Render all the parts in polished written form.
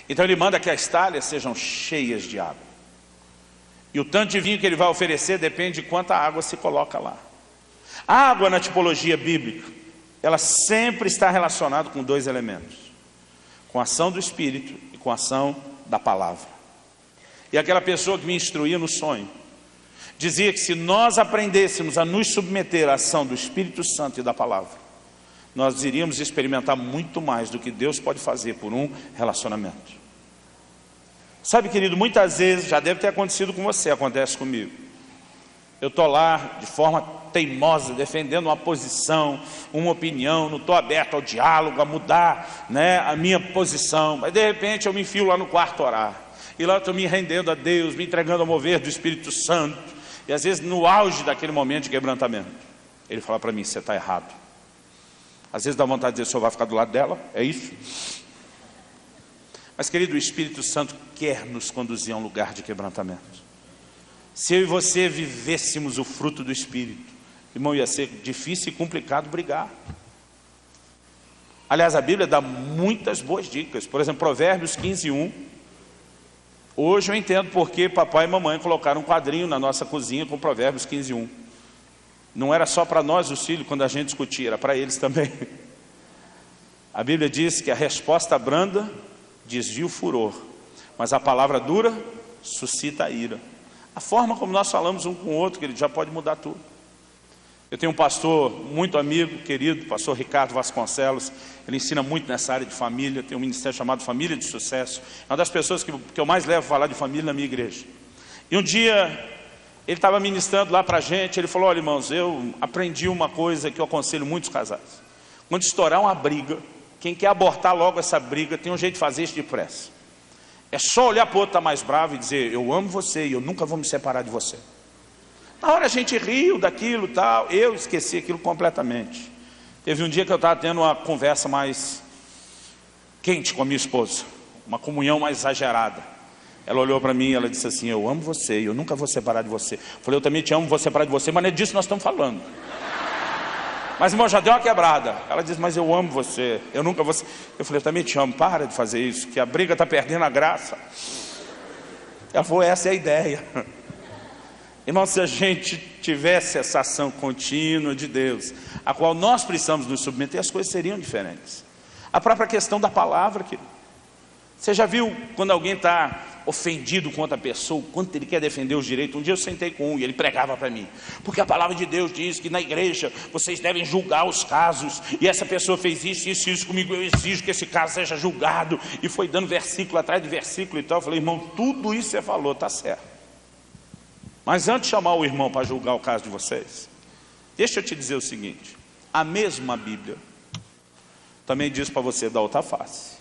Então ele manda que as talhas sejam cheias de água. E o tanto de vinho que ele vai oferecer depende de quanta água se coloca lá. A água na tipologia bíblica, ela sempre está relacionada com dois elementos: com a ação do Espírito e com a ação da palavra. E aquela pessoa que me instruía no sonho dizia que se nós aprendêssemos a nos submeter à ação do Espírito Santo e da palavra, nós iríamos experimentar muito mais do que Deus pode fazer por um relacionamento. Sabe, querido, muitas vezes, já deve ter acontecido com você, acontece comigo. Eu estou lá de forma teimosa, defendendo uma posição, uma opinião, não estou aberto ao diálogo, a mudar, né, a minha posição. Mas de repente eu me enfio lá no quarto orar. E lá eu estou me rendendo a Deus, me entregando ao mover do Espírito Santo. E às vezes no auge daquele momento de quebrantamento, Ele fala para mim: você está errado. Às vezes dá vontade de dizer: o senhor vai ficar do lado dela? É isso? Mas, querido, o Espírito Santo quer nos conduzir a um lugar de quebrantamento. Se eu e você vivêssemos o fruto do Espírito, irmão, ia ser difícil e complicado brigar. Aliás, a Bíblia dá muitas boas dicas. Por exemplo, Provérbios 15:1. Hoje eu entendo porque papai e mamãe colocaram um quadrinho na nossa cozinha com Provérbios 15:1. Não era só para nós, os filhos, quando a gente discutia, era para eles também. A Bíblia diz que a resposta branda desvia o furor, mas a palavra dura suscita a ira. A forma como nós falamos um com o outro, que ele já pode mudar tudo. Eu tenho um pastor muito amigo, querido, pastor Ricardo Vasconcelos. Ele ensina muito nessa área de família, tem um ministério chamado Família de Sucesso. É uma das pessoas que eu mais levo a falar de família na minha igreja. E um dia ele estava ministrando lá para a gente. Ele falou: olha, irmãos, eu aprendi uma coisa que eu aconselho muitos casais. Quando estourar uma briga, quem quer abortar logo essa briga tem um jeito de fazer isso depressa. É só olhar para o outro que está mais bravo e dizer: eu amo você e eu nunca vou me separar de você. Na hora a gente riu daquilo e tal, eu esqueci aquilo completamente. Teve um dia que eu estava tendo uma conversa mais quente com a minha esposa, uma comunhão mais exagerada. Ela olhou para mim e ela disse assim: eu amo você e eu nunca vou separar de você. Eu falei: eu também te amo, vou separar de você, mas não é disso que nós estamos falando. Mas, irmão, já deu uma quebrada. Ela disse: mas eu amo você, eu nunca vou... Eu falei: eu também te amo, para de fazer isso, que a briga está perdendo a graça. Ela falou: essa é a ideia. Irmão, se a gente tivesse essa ação contínua de Deus, a qual nós precisamos nos submeter, as coisas seriam diferentes. A própria questão da palavra, querido. Você já viu quando alguém está ofendido com outra pessoa, quanto ele quer defender os direitos? Um dia eu sentei com um e ele pregava para mim: porque a palavra de Deus diz que na igreja vocês devem julgar os casos, e essa pessoa fez isso, isso, isso comigo, eu exijo que esse caso seja julgado. E foi dando versículo atrás de versículo e tal. Eu falei: irmão, tudo isso você falou, está certo. Mas antes de chamar o irmão para julgar o caso de vocês, deixa eu te dizer o seguinte: a mesma Bíblia também diz para você dar outra face,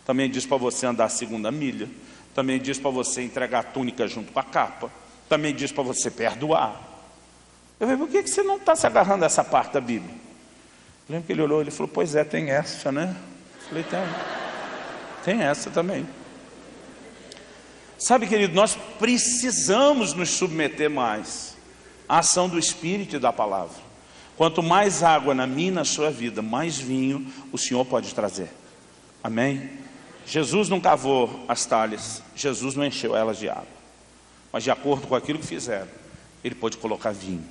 também diz para você andar a segunda milha, também diz para você entregar a túnica junto com a capa, também diz para você perdoar. Eu falei: por que você não está se agarrando a essa parte da Bíblia? Eu lembro que ele olhou e falou: pois é, tem essa, né? Eu falei: tem essa também. Sabe, querido, nós precisamos nos submeter mais à ação do Espírito e da palavra. Quanto mais água na minha e na sua vida, mais vinho o Senhor pode trazer. Amém? Jesus não cavou as talhas, Jesus não encheu elas de água. Mas de acordo com aquilo que fizeram, Ele pôde colocar vinho.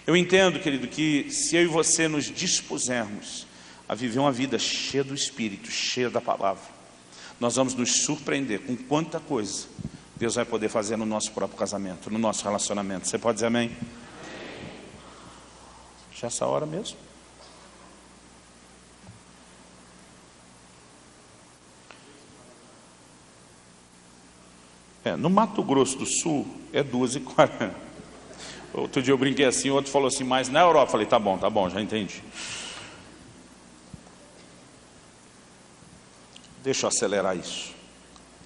Eu entendo, querido, que se eu e você nos dispusermos a viver uma vida cheia do Espírito, cheia da palavra, nós vamos nos surpreender com quanta coisa Deus vai poder fazer no nosso próprio casamento, no nosso relacionamento. Você pode dizer amém? Já é essa hora mesmo? No Mato Grosso do Sul é 2h40. Outro dia eu brinquei assim, outro falou assim: mas na Europa. Eu falei: tá bom, já entendi. Deixa eu acelerar isso.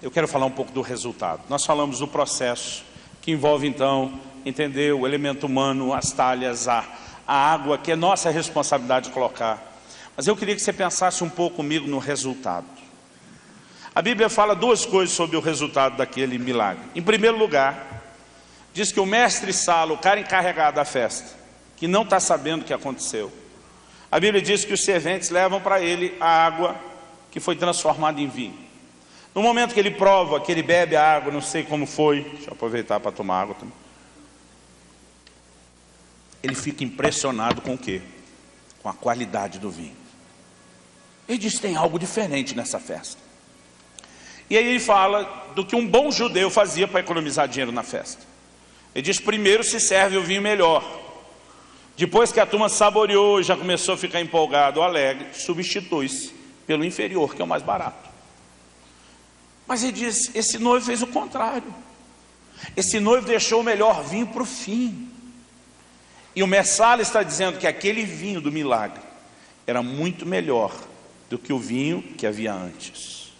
Eu quero falar um pouco do resultado. Nós falamos do processo, que envolve então entender o elemento humano, as talhas, a água, que é nossa responsabilidade de colocar. Mas eu queria que você pensasse um pouco comigo no resultado. A Bíblia fala duas coisas sobre o resultado daquele milagre. Em primeiro lugar, diz que o mestre Salo, o cara encarregado da festa, que não está sabendo o que aconteceu, a Bíblia diz que os serventes levam para ele a água que foi transformada em vinho. No momento que ele prova, que ele bebe a água, não sei como foi, deixa eu aproveitar para tomar água também. Ele fica impressionado com o quê? Com a qualidade do vinho. Ele diz, tem algo diferente nessa festa. E aí ele fala do que um bom judeu fazia para economizar dinheiro na festa. Ele diz, primeiro se serve o vinho melhor. Depois que a turma saboreou e já começou a ficar empolgado ou alegre, substitui-se pelo inferior, que é o mais barato. Mas ele diz, esse noivo fez o contrário. Esse noivo deixou o melhor vinho para o fim. E o Messala está dizendo que aquele vinho do milagre era muito melhor do que o vinho que havia antes.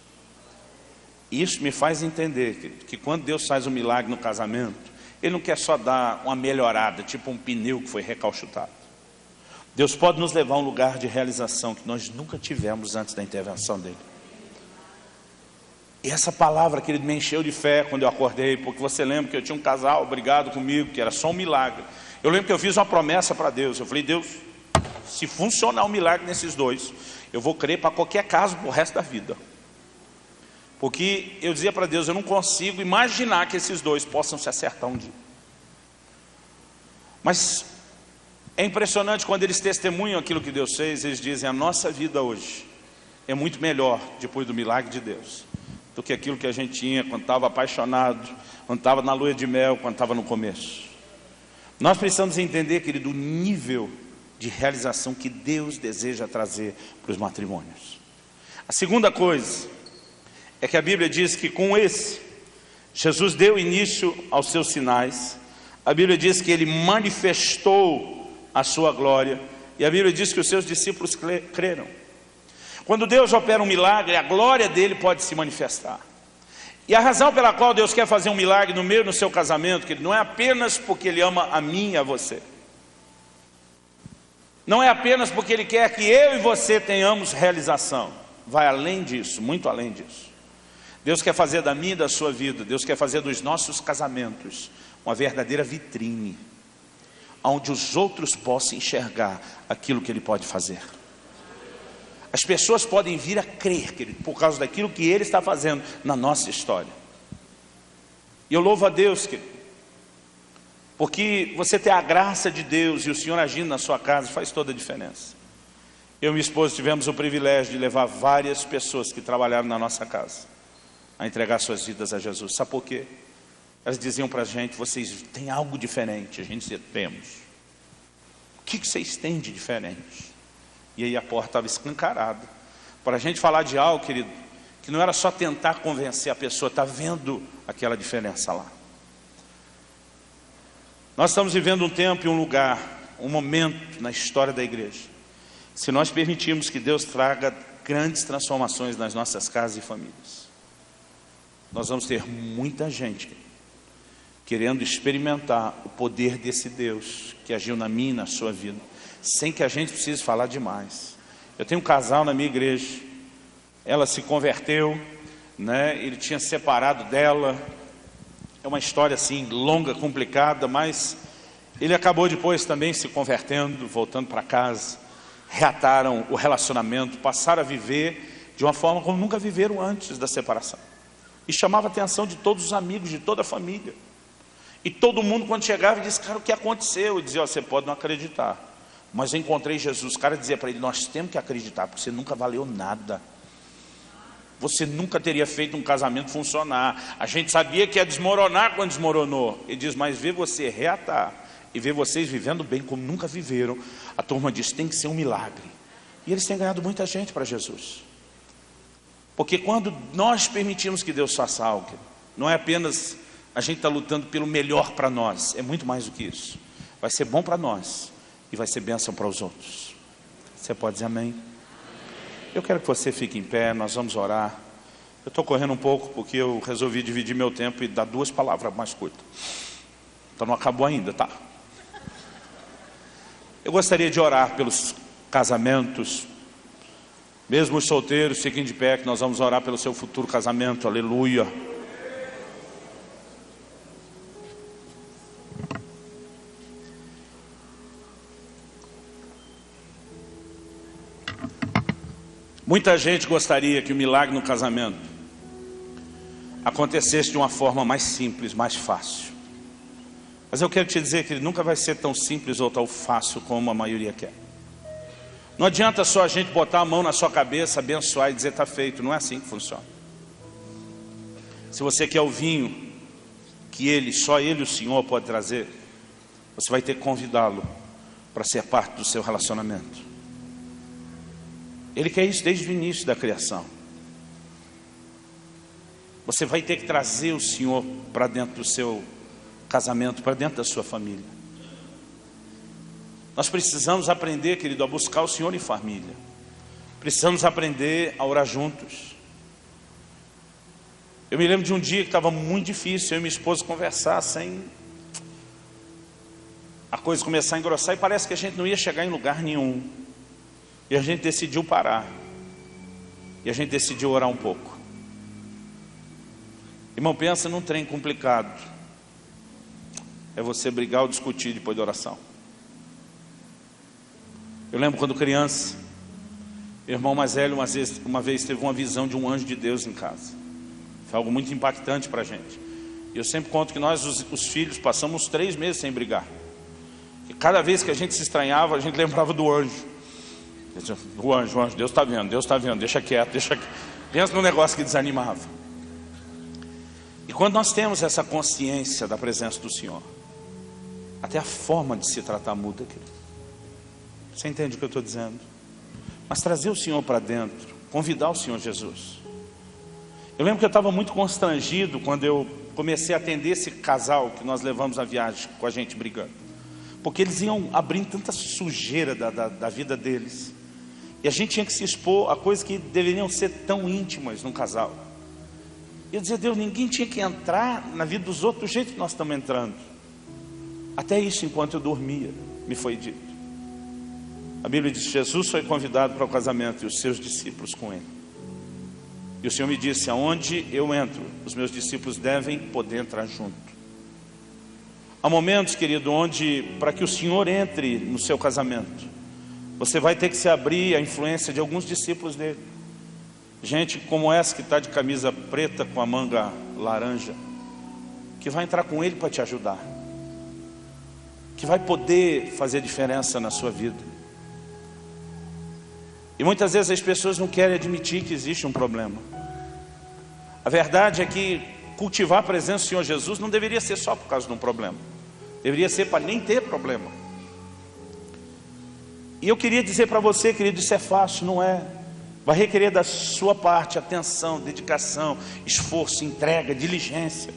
Isso me faz entender, querido, que quando Deus faz um milagre no casamento, Ele não quer só dar uma melhorada, tipo um pneu que foi recalchutado. Deus pode nos levar a um lugar de realização que nós nunca tivemos antes da intervenção dEle. E essa palavra, querido, me encheu de fé quando eu acordei, porque você lembra que eu tinha um casal brigado comigo, que era só um milagre. Eu lembro que eu fiz uma promessa para Deus, eu falei, Deus, se funcionar um milagre nesses dois, eu vou crer para qualquer caso pro resto da vida. Porque eu dizia para Deus, eu não consigo imaginar que esses dois possam se acertar um dia. Mas é impressionante quando eles testemunham aquilo que Deus fez, eles dizem, a nossa vida hoje é muito melhor depois do milagre de Deus do que aquilo que a gente tinha quando estava apaixonado, quando estava na lua de mel, quando estava no começo. Nós precisamos entender, querido, o nível de realização que Deus deseja trazer para os matrimônios. A segunda coisa é que a Bíblia diz que com esse, Jesus deu início aos seus sinais. A Bíblia diz que Ele manifestou a sua glória. E a Bíblia diz que os seus discípulos creram. Quando Deus opera um milagre, a glória dele pode se manifestar. E a razão pela qual Deus quer fazer um milagre no meio do seu casamento, que não é apenas porque Ele ama a mim e a você. Não é apenas porque Ele quer que eu e você tenhamos realização. Vai além disso, muito além disso. Deus quer fazer da minha e da sua vida, Deus quer fazer dos nossos casamentos uma verdadeira vitrine, onde os outros possam enxergar aquilo que Ele pode fazer. As pessoas podem vir a crer, querido, por causa daquilo que Ele está fazendo na nossa história. E eu louvo a Deus, querido, porque você ter a graça de Deus e o Senhor agindo na sua casa faz toda a diferença. Eu e minha esposa tivemos o privilégio de levar várias pessoas que trabalharam na nossa casa a entregar suas vidas a Jesus. Sabe por quê? Elas diziam para a gente, vocês têm algo diferente. A gente dizia, temos. O que vocês têm de diferente? E aí a porta estava escancarada para a gente falar de algo, querido, que não era só tentar convencer a pessoa, está vendo aquela diferença lá. Nós estamos vivendo um tempo e um lugar, um momento na história da igreja. Se nós permitirmos que Deus traga grandes transformações nas nossas casas e famílias, nós vamos ter muita gente querendo experimentar o poder desse Deus que agiu na minha e na sua vida, sem que a gente precise falar demais. Eu tenho um casal na minha igreja, ela se converteu, né? Ele tinha separado dela, é uma história assim longa, complicada, mas ele acabou depois também se convertendo, voltando para casa, reataram o relacionamento, passaram a viver de uma forma como nunca viveram antes da separação. E chamava a atenção de todos os amigos, de toda a família. E todo mundo quando chegava disse, cara, o que aconteceu? Eu dizia, você pode não acreditar, mas eu encontrei Jesus. O cara dizia para ele, nós temos que acreditar, porque você nunca valeu nada. Você nunca teria feito um casamento funcionar. A gente sabia que ia desmoronar quando desmoronou. Ele diz, mas ver você reatar e ver vocês vivendo bem como nunca viveram, a turma diz, tem que ser um milagre. E eles têm ganhado muita gente para Jesus. Porque quando nós permitimos que Deus faça algo, não é apenas a gente está lutando pelo melhor para nós, é muito mais do que isso. Vai ser bom para nós e vai ser bênção para os outros. Você pode dizer amém? Eu quero que você fique em pé, nós vamos orar. Eu estou correndo um pouco porque eu resolvi dividir meu tempo e dar 2 palavras mais curtas. Então não acabou ainda, tá? Eu gostaria de orar pelos casamentos. Mesmo os solteiros, fiquem de pé que nós vamos orar pelo seu futuro casamento, aleluia. Muita gente gostaria que o milagre no casamento acontecesse de uma forma mais simples, mais fácil. Mas eu quero te dizer que ele nunca vai ser tão simples ou tão fácil como a maioria quer. Não adianta só a gente botar a mão na sua cabeça, abençoar e dizer está feito. Não é assim que funciona. Se você quer o vinho que só ele, o Senhor, pode trazer, você vai ter que convidá-lo para ser parte do seu relacionamento. Ele quer isso desde o início da criação. Você vai ter que trazer o Senhor para dentro do seu casamento, para dentro da sua família. Nós precisamos aprender, querido, a buscar o Senhor em família. Precisamos aprender a orar juntos. Eu me lembro de um dia que estava muito difícil, eu e minha esposa conversar sem a coisa começar a engrossar, e parece que a gente não ia chegar em lugar nenhum. E a gente decidiu parar. E a gente decidiu orar um pouco. Irmão, pensa num trem complicado. É você brigar ou discutir depois da oração. Eu lembro quando criança, meu irmão mais velho uma vez teve uma visão de um anjo de Deus em casa. Foi algo muito impactante para a gente. E eu sempre conto que nós, os filhos, passamos 3 meses sem brigar. E cada vez que a gente se estranhava, a gente lembrava do anjo. O anjo, Deus está vendo, deixa quieto, deixa quieto. Pensa num negócio que desanimava. E quando nós temos essa consciência da presença do Senhor, até a forma de se tratar muda, querido. Você entende o que eu estou dizendo? Mas trazer o Senhor para dentro, convidar o Senhor Jesus. Eu lembro que eu estava muito constrangido quando eu comecei a atender esse casal que nós levamos a viagem com a gente brigando. Porque eles iam abrindo tanta sujeira da vida deles. E a gente tinha que se expor a coisas que deveriam ser tão íntimas num casal. Eu dizia, Deus, ninguém tinha que entrar na vida dos outros do jeito que nós estamos entrando. Até isso, enquanto eu dormia, me foi dito. A Bíblia diz que Jesus foi convidado para o casamento e os seus discípulos com ele. E o Senhor me disse, aonde eu entro, os meus discípulos devem poder entrar junto. Há momentos, querido, onde para que o Senhor entre no seu casamento, você vai ter que se abrir à influência de alguns discípulos dele. Gente como essa que está de camisa preta com a manga laranja, que vai entrar com ele para te ajudar, que vai poder fazer diferença na sua vida. E muitas vezes as pessoas não querem admitir que existe um problema. A verdade é que cultivar a presença do Senhor Jesus não deveria ser só por causa de um problema. Deveria ser para nem ter problema. E eu queria dizer para você, querido, isso é fácil, não é? Vai requerer da sua parte atenção, dedicação, esforço, entrega, diligência.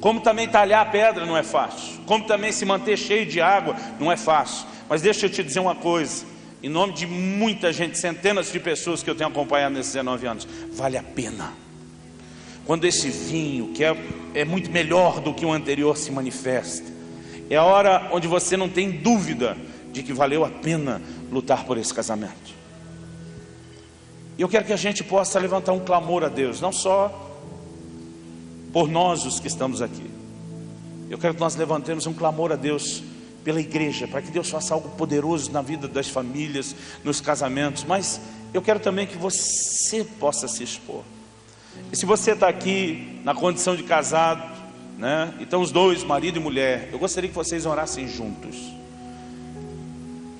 Como também talhar a pedra não é fácil. Como também se manter cheio de água não é fácil. Mas deixa eu te dizer uma coisa. Em nome de muita gente, centenas de pessoas que eu tenho acompanhado nesses 19 anos, vale a pena. Quando esse vinho, que é muito melhor do que o anterior, se manifesta, é a hora onde você não tem dúvida de que valeu a pena lutar por esse casamento. E eu quero que a gente possa levantar um clamor a Deus, não só por nós os que estamos aqui. Eu quero que nós levantemos um clamor a Deus pela igreja, para que Deus faça algo poderoso na vida das famílias, nos casamentos. Mas eu quero também que você possa se expor. E se você está aqui na condição de casado, né? Então os dois, marido e mulher, eu gostaria que vocês orassem juntos.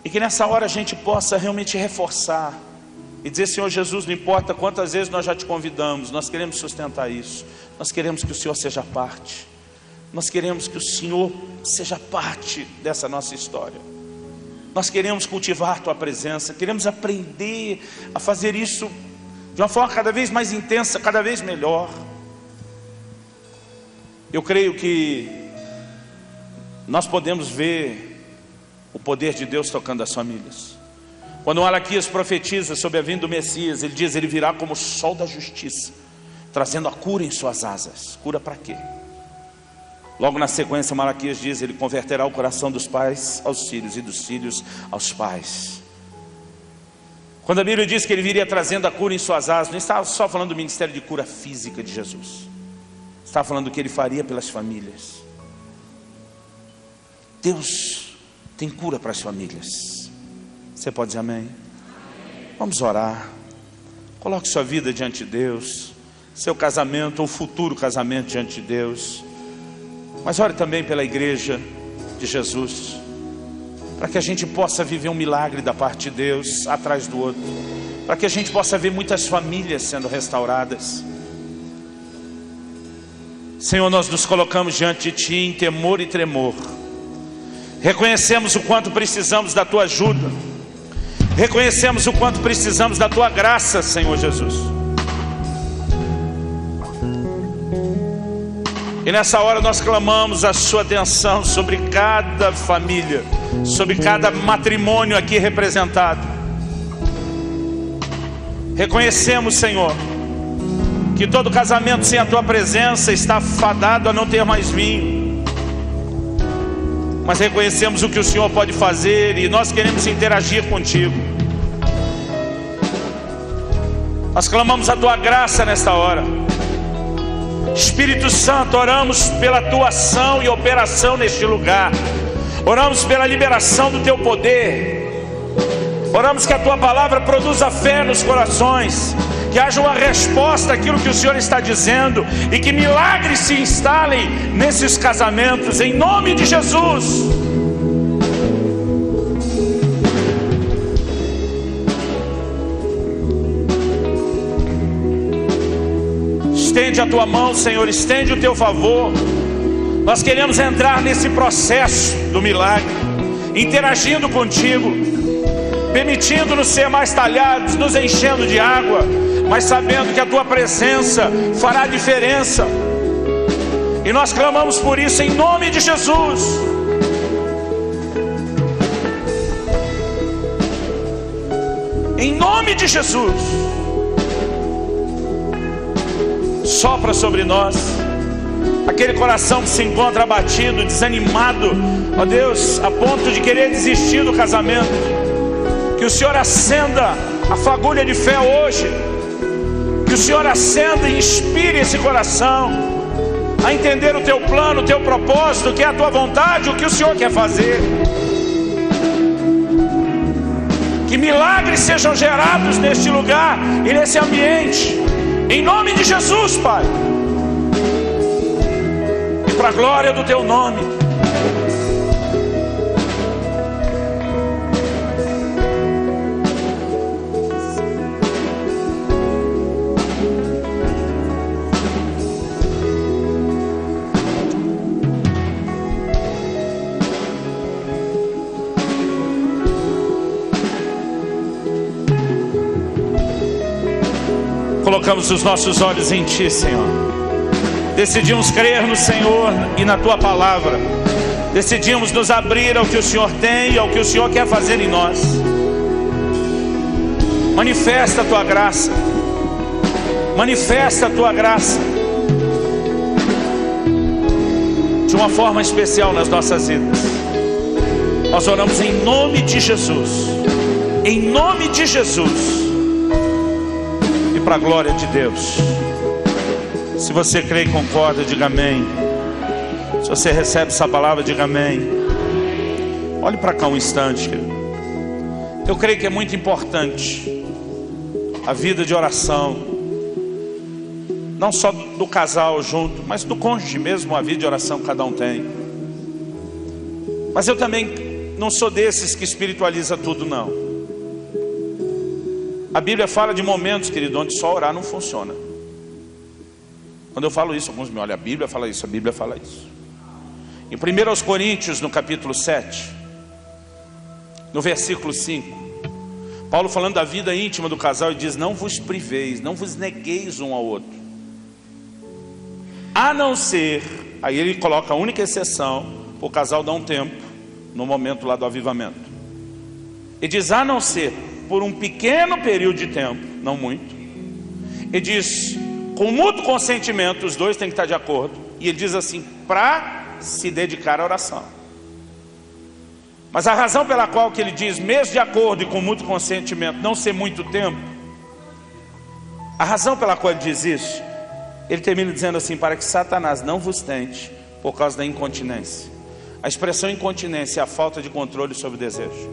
E que nessa hora a gente possa realmente reforçar e dizer, Senhor Jesus, não importa quantas vezes nós já te convidamos, nós queremos sustentar isso. Nós queremos que o Senhor seja parte. Nós queremos que o Senhor seja parte dessa nossa história. Nós queremos cultivar a tua presença, queremos aprender a fazer isso de uma forma cada vez mais intensa, cada vez melhor. Eu creio que nós podemos ver o poder de Deus tocando as famílias. Quando Malaquias profetiza sobre a vinda do Messias, ele diz, ele virá como o sol da justiça, trazendo a cura em suas asas. Cura para quê? Logo na sequência, Malaquias diz, ele converterá o coração dos pais aos filhos e dos filhos aos pais. Quando a Bíblia diz que ele viria trazendo a cura em suas asas, não estava só falando do ministério de cura física de Jesus. Estava falando do que ele faria pelas famílias. Deus tem cura para as famílias. Você pode dizer amém? Vamos orar. Coloque sua vida diante de Deus. seu casamento ou futuro casamento diante de Deus. Mas ore também pela igreja de Jesus, para que a gente possa viver um milagre da parte de Deus atrás do outro, para que a gente possa ver muitas famílias sendo restauradas. Senhor, nós nos colocamos diante de Ti em temor e tremor. Reconhecemos o quanto precisamos da Tua ajuda. Reconhecemos o quanto precisamos da Tua graça, Senhor Jesus. E nessa hora nós clamamos a Sua atenção sobre cada família, sobre cada matrimônio aqui representado. Reconhecemos, Senhor, que todo casamento sem a Tua presença está fadado a não ter mais vinho. Mas reconhecemos o que o Senhor pode fazer e nós queremos interagir contigo. Nós clamamos a Tua graça nesta hora. Espírito Santo, oramos pela Tua ação e operação neste lugar. Oramos pela liberação do Teu poder. Oramos que a Tua palavra produza fé nos corações, que haja uma resposta àquilo que o Senhor está dizendo e que milagres se instalem nesses casamentos, em nome de Jesus. Estende a Tua mão, Senhor, estende o Teu favor. Nós queremos entrar nesse processo do milagre, interagindo contigo, permitindo-nos ser mais talhados, nos enchendo de água, mas sabendo que a Tua presença fará diferença. E nós clamamos por isso em nome de Jesus. Em nome de Jesus. Sopra sobre nós aquele coração que se encontra abatido, desanimado, ó Deus, a ponto de querer desistir do casamento. Que o Senhor acenda a fagulha de fé hoje. Que o Senhor acenda e inspire esse coração a entender o Teu plano, o Teu propósito, o que é a Tua vontade, o que o Senhor quer fazer. Que milagres sejam gerados neste lugar e nesse ambiente, em nome de Jesus, Pai. E para a glória do Teu nome. Colocamos os nossos olhos em Ti, Senhor. Decidimos crer no Senhor e na Tua palavra. Decidimos nos abrir ao que o Senhor tem e ao que o Senhor quer fazer em nós. Manifesta a Tua graça. Manifesta a Tua graça de uma forma especial nas nossas vidas. Nós oramos em nome de Jesus. Em nome de Jesus. Para a glória de Deus. Se você crê e concorda, diga amém. Se você recebe essa palavra, diga amém. Olhe para cá um instante, querido. Eu creio que é muito importante a vida de oração, não só do casal junto, mas do cônjuge mesmo. A vida de oração que cada um tem. Mas eu também não sou desses que espiritualiza tudo, não. A Bíblia fala de momentos, querido, onde só orar não funciona. Quando eu falo isso, alguns me olham, a Bíblia fala isso, a Bíblia fala isso. Em 1 Coríntios, no capítulo 7, no versículo 5, Paulo falando da vida íntima do casal, ele diz: não vos priveis, não vos negueis um ao outro, a não ser, aí ele coloca a única exceção, o casal dá um tempo, no momento lá do avivamento. Ele diz: a não ser por um pequeno período de tempo, não muito. Ele diz, com mútuo consentimento, os dois têm que estar de acordo. E ele diz assim, para se dedicar à oração. Mas a razão pela qual que ele diz, mesmo de acordo e com mútuo consentimento, não ser muito tempo, a razão pela qual ele diz isso, ele termina dizendo assim, para que Satanás não vos tente por causa da incontinência. A expressão incontinência é a falta de controle sobre o desejo.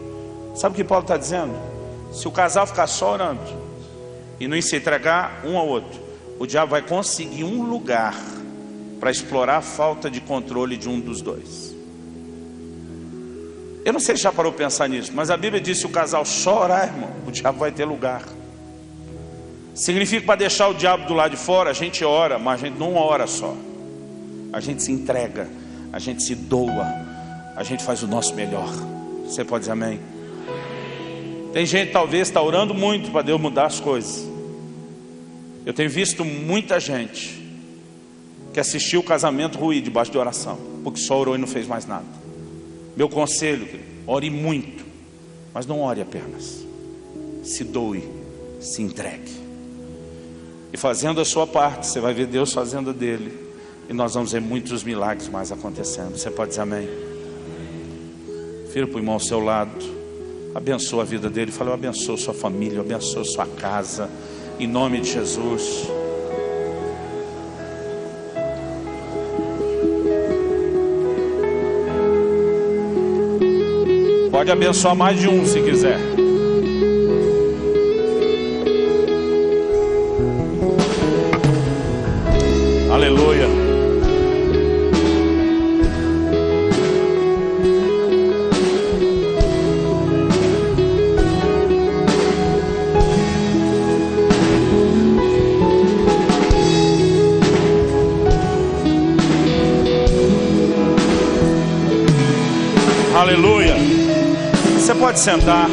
Sabe o que Paulo está dizendo? Se o casal ficar só orando e não se entregar um ao outro, o diabo vai conseguir um lugar para explorar a falta de controle de um dos dois. Eu não sei se já parou para pensar nisso, mas a Bíblia diz: se o casal chorar, irmão, o diabo vai ter lugar. Significa que para deixar o diabo do lado de fora, a gente ora, mas a gente não ora só. A gente se entrega, a gente se doa, a gente faz o nosso melhor. Você pode dizer amém? Tem gente talvez está orando muito para Deus mudar as coisas. Eu tenho visto muita gente que assistiu o casamento ruir debaixo de oração, porque só orou e não fez mais nada. Meu conselho: ore muito, mas não ore apenas. Se doe, se entregue. E fazendo a sua parte, você vai ver Deus fazendo a dele. E nós vamos ver muitos milagres mais acontecendo. Você pode dizer amém? Vira para o irmão ao seu lado, abençoa a vida dele. Fala: eu abençoo sua família, eu abençoo sua casa, em nome de Jesus. Pode abençoar mais de um se quiser. Aleluia. Aleluia. Você pode sentar.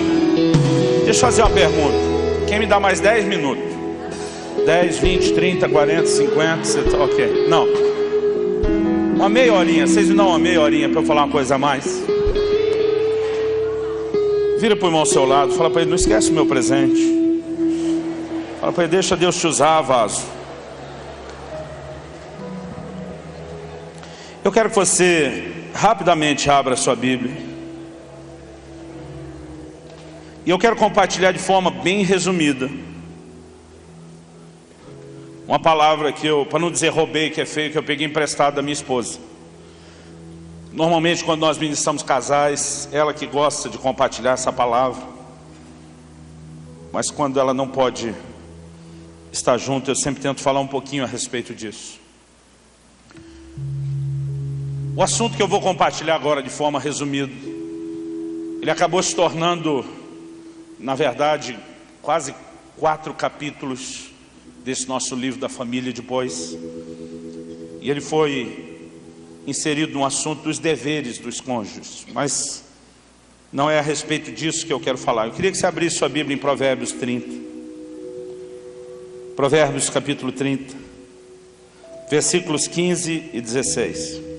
Deixa eu fazer uma pergunta. Quem me dá mais 10 minutos? 10, 20, 30, 40, 50, ok. Não. Uma meia horinha. Vocês me dão uma meia horinha para eu falar uma coisa a mais? Vira para o irmão ao seu lado. Fala para ele: não esquece o meu presente. Fala para ele: deixa Deus te usar, vaso. Eu quero que você rapidamente abra a sua Bíblia. E eu quero compartilhar de forma bem resumida uma palavra que eu, para não dizer roubei, que é feio, que eu peguei emprestado da minha esposa. Normalmente quando nós ministramos casais, ela que gosta de compartilhar essa palavra. Mas quando ela não pode estar junto, eu sempre tento falar um pouquinho a respeito disso. O assunto que eu vou compartilhar agora de forma resumida, ele acabou se tornando, na verdade, quase 4 capítulos desse nosso livro da família depois. E ele foi inserido no assunto dos deveres dos cônjuges. Mas não é a respeito disso que eu quero falar. Eu queria que você abrisse sua Bíblia em Provérbios 30. Provérbios capítulo 30, versículos 15 e 16.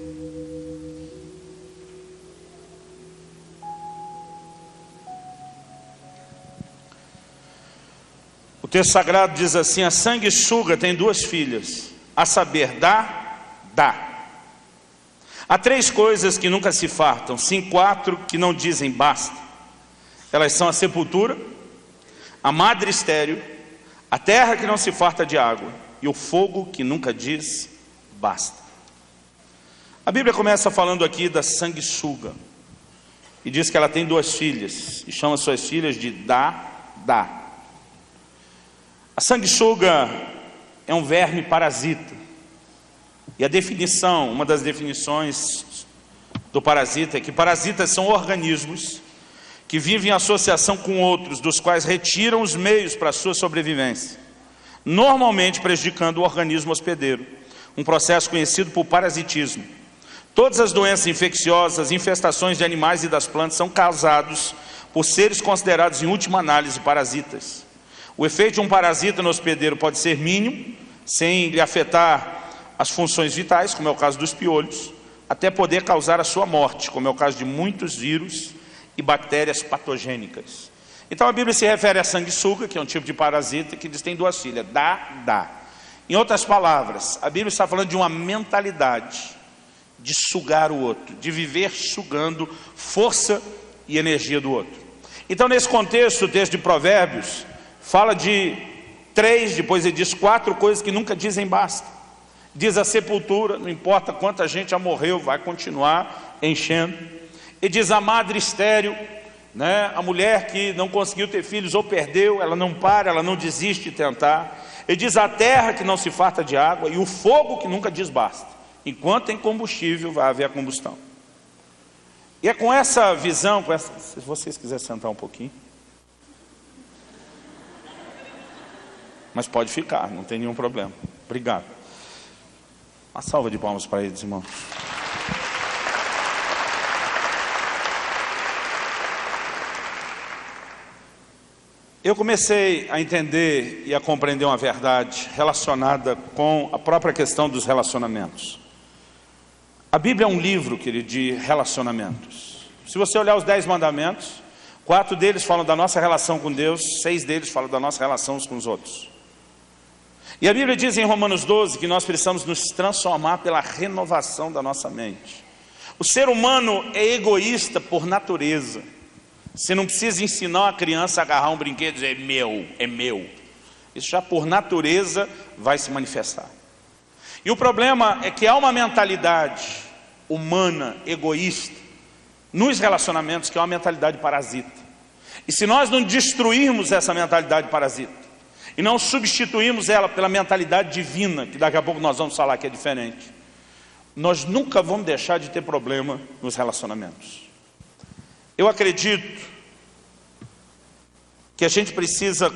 O texto sagrado diz assim: a sanguessuga tem 2 filhas, a saber, dá. Há 3 coisas que nunca se fartam, sim 4 que não dizem basta. Elas são a sepultura, a madre estéril, a terra que não se farta de água e o fogo que nunca diz basta. A Bíblia começa falando aqui da sanguessuga e diz que ela tem 2 filhas e chama suas filhas de dá. A sanguessuga é um verme parasita. E a definição, uma das definições do parasita é que parasitas são organismos que vivem em associação com outros, dos quais retiram os meios para a sua sobrevivência, normalmente prejudicando o organismo hospedeiro, um processo conhecido por parasitismo. Todas as doenças infecciosas, infestações de animais e das plantas são causados por seres considerados, em última análise, parasitas. O efeito de um parasita no hospedeiro pode ser mínimo, sem lhe afetar as funções vitais, como é o caso dos piolhos, até poder causar a sua morte, como é o caso de muitos vírus e bactérias patogênicas. Então a Bíblia se refere à sanguessuga, que é um tipo de parasita que diz que tem 2 filhas, dá. Em outras palavras, a Bíblia está falando de uma mentalidade de sugar o outro, de viver sugando força e energia do outro. Então nesse contexto, o texto de Provérbios fala de 3, depois ele diz 4 coisas que nunca dizem basta. Diz a sepultura, não importa quanta gente já morreu, vai continuar enchendo. E diz a madre estéril, né? A mulher que não conseguiu ter filhos ou perdeu, ela não para, ela não desiste de tentar. Ele diz: a terra que não se farta de água e o fogo que nunca diz basta. Enquanto tem combustível, vai haver a combustão. E é com essa visão, se vocês quiserem sentar um pouquinho. Mas pode ficar, não tem nenhum problema. Obrigado. Uma salva de palmas para eles, irmão. Eu comecei a entender e a compreender uma verdade relacionada com a própria questão dos relacionamentos. A Bíblia é um livro, querido, de relacionamentos. Se você olhar os 10 mandamentos, 4 deles falam da nossa relação com Deus, 6 deles falam da nossa relação uns com os outros. E a Bíblia diz em Romanos 12 que nós precisamos nos transformar pela renovação da nossa mente. O ser humano é egoísta por natureza. Você não precisa ensinar uma criança a agarrar um brinquedo e dizer: é meu, é meu. Isso já por natureza vai se manifestar. E o problema é que há uma mentalidade humana, egoísta, nos relacionamentos, que é uma mentalidade parasita. E se nós não destruirmos essa mentalidade parasita, e não substituirmos ela pela mentalidade divina, que daqui a pouco nós vamos falar que é diferente, nós nunca vamos deixar de ter problema nos relacionamentos. Eu acredito que a gente precisa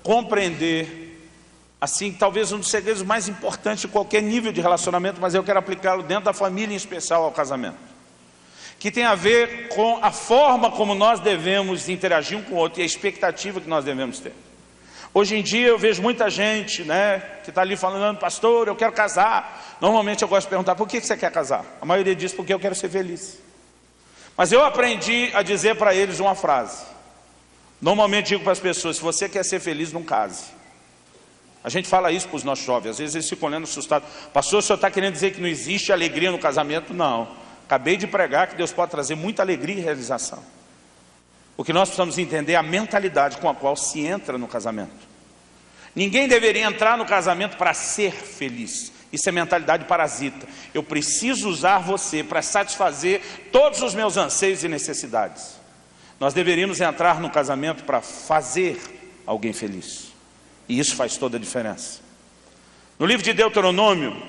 compreender, assim, talvez um dos segredos mais importantes de qualquer nível de relacionamento, mas eu quero aplicá-lo dentro da família, em especial ao casamento, que tem a ver com a forma como nós devemos interagir um com o outro e a expectativa que nós devemos ter. Hoje em dia eu vejo muita gente, que está ali falando: pastor, eu quero casar. Normalmente eu gosto de perguntar: por que você quer casar? A maioria diz: porque eu quero ser feliz. Mas eu aprendi a dizer para eles uma frase. Normalmente digo para as pessoas: se você quer ser feliz, não case. A gente fala isso para os nossos jovens, às vezes eles ficam olhando assustados: pastor, o senhor está querendo dizer que não existe alegria no casamento? Não, acabei de pregar que Deus pode trazer muita alegria e realização. O que nós precisamos entender é a mentalidade com a qual se entra no casamento. Ninguém deveria entrar no casamento para ser feliz. Isso é mentalidade parasita. Eu preciso usar você para satisfazer todos os meus anseios e necessidades. Nós deveríamos entrar no casamento para fazer alguém feliz. E isso faz toda a diferença. No livro de Deuteronômio,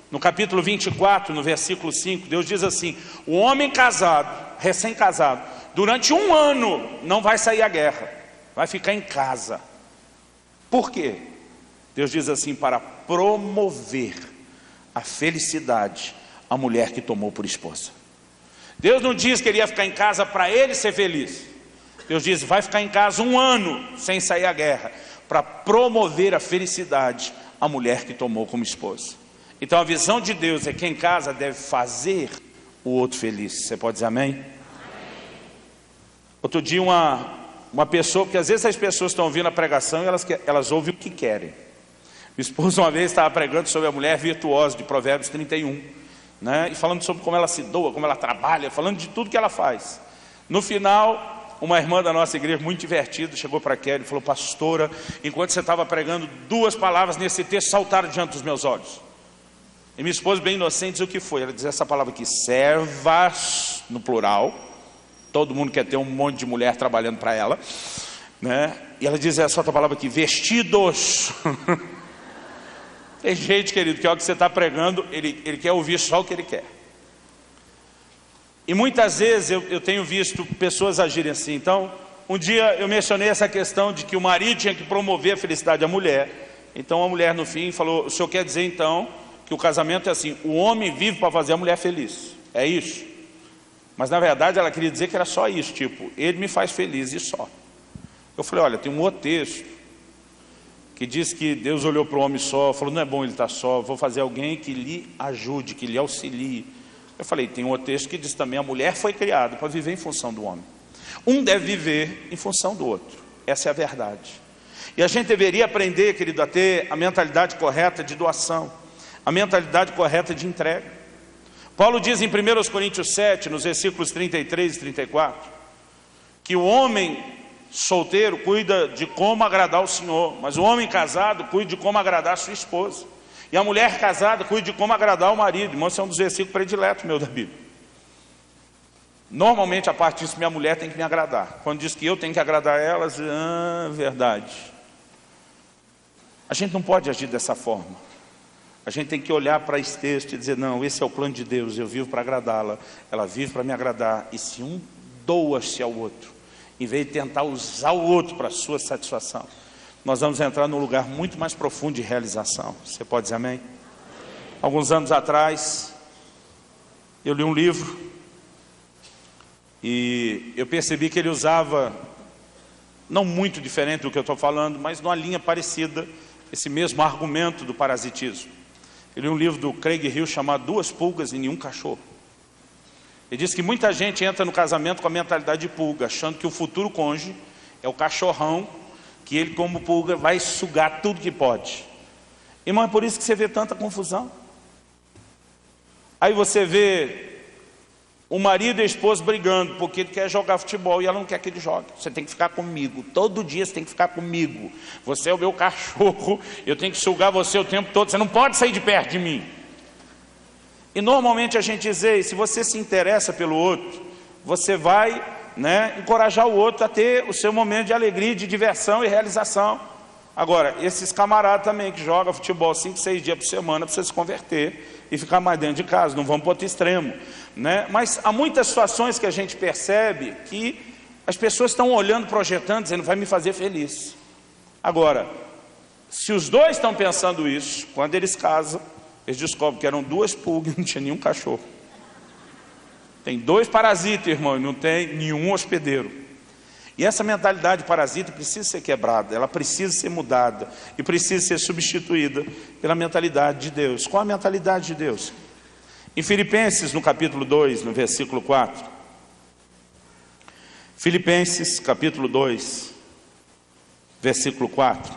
no capítulo 24, no versículo 5, Deus diz assim: o homem casado, recém-casado, durante 1 ano não vai sair à guerra, vai ficar em casa. Por quê? Deus diz assim: para promover a felicidade à mulher que tomou por esposa. Deus não diz que ele ia ficar em casa para ele ser feliz. Deus diz: vai ficar em casa 1 ano sem sair à guerra, para promover a felicidade à mulher que tomou como esposa. Então a visão de Deus é que em casa deve fazer o outro feliz. Você pode dizer amém? Amém. Outro dia uma pessoa, porque às vezes as pessoas estão ouvindo a pregação e elas ouvem o que querem. Minha esposa uma vez estava pregando sobre a mulher virtuosa de Provérbios 31, e falando sobre como ela se doa, como ela trabalha, falando de tudo que ela faz. No final, uma irmã da nossa igreja, muito divertida, chegou para a Kelly e falou: pastora, enquanto você estava pregando, 2 palavras nesse texto saltaram diante dos meus olhos. E minha esposa, bem inocente, diz: o que foi? Ela diz essa palavra aqui: servas, no plural. Todo mundo quer ter um monte de mulher trabalhando para ela, E ela diz essa outra palavra aqui: vestidos. Tem gente, querido, que a hora que você está pregando, ele quer ouvir só o que ele quer. E muitas vezes eu tenho visto pessoas agirem assim. Então, um dia eu mencionei essa questão de que o marido tinha que promover a felicidade da mulher. Então a mulher no fim falou: o senhor quer dizer então que o casamento é assim, o homem vive para fazer a mulher feliz? É isso? Mas na verdade ela queria dizer que era só isso, tipo, ele me faz feliz e só. Eu falei: olha, tem um outro texto que diz que Deus olhou para o homem só, falou: não é bom ele estar só, vou fazer alguém que lhe ajude, que lhe auxilie. Eu falei: tem um outro texto que diz também: a mulher foi criada para viver em função do homem. Um deve viver em função do outro. Essa é a verdade. E a gente deveria aprender, querido, a ter a mentalidade correta de doação, a mentalidade correta de entrega. Paulo diz em 1 Coríntios 7, nos versículos 33 e 34, que o homem solteiro cuida de como agradar o Senhor, mas o homem casado cuida de como agradar a sua esposa. E a mulher casada cuida de como agradar o marido. Irmão, esse é um dos versículos prediletos meu da Bíblia. Normalmente a parte disso, minha mulher tem que me agradar. Quando diz que eu tenho que agradar elas, verdade. A gente não pode agir dessa forma. A gente tem que olhar para esse texto e dizer, não, esse é o plano de Deus, eu vivo para agradá-la, ela vive para me agradar. E se um doa-se ao outro, em vez de tentar usar o outro para a sua satisfação, nós vamos entrar num lugar muito mais profundo de realização. Você pode dizer amém? Alguns anos atrás, eu li um livro e eu percebi que ele usava, não muito diferente do que eu estou falando, mas numa linha parecida, esse mesmo argumento do parasitismo. Eu li um livro do Craig Hill chamado Duas Pulgas e Nenhum Cachorro. Ele diz que muita gente entra no casamento com a mentalidade de pulga, achando que o futuro cônjuge é o cachorrão, que ele como pulga vai sugar tudo que pode. Irmão, é por isso que você vê tanta confusão. Aí você vê o marido e a esposa brigando, porque ele quer jogar futebol e ela não quer que ele jogue. Você tem que ficar comigo, todo dia você tem que ficar comigo. Você é o meu cachorro, eu tenho que sugar você o tempo todo, você não pode sair de perto de mim. E normalmente a gente diz, ei, se você se interessa pelo outro, você vai, encorajar o outro a ter o seu momento de alegria, de diversão e realização. Agora, esses camaradas também que jogam futebol 5, 6 dias por semana, precisam se converter e ficar mais dentro de casa, não vão para outro extremo, Mas há muitas situações que a gente percebe que as pessoas estão olhando, projetando, dizendo, vai me fazer feliz. Agora, se os dois estão pensando isso, quando eles casam, eles descobrem que eram duas pulgas e não tinha nenhum cachorro. Tem dois parasitas, irmão, e não tem nenhum hospedeiro. E essa mentalidade parasita precisa ser quebrada, ela precisa ser mudada e precisa ser substituída pela mentalidade de Deus. Qual a mentalidade de Deus? Em Filipenses, no capítulo 2, no versículo 4. Filipenses, capítulo 2, versículo 4.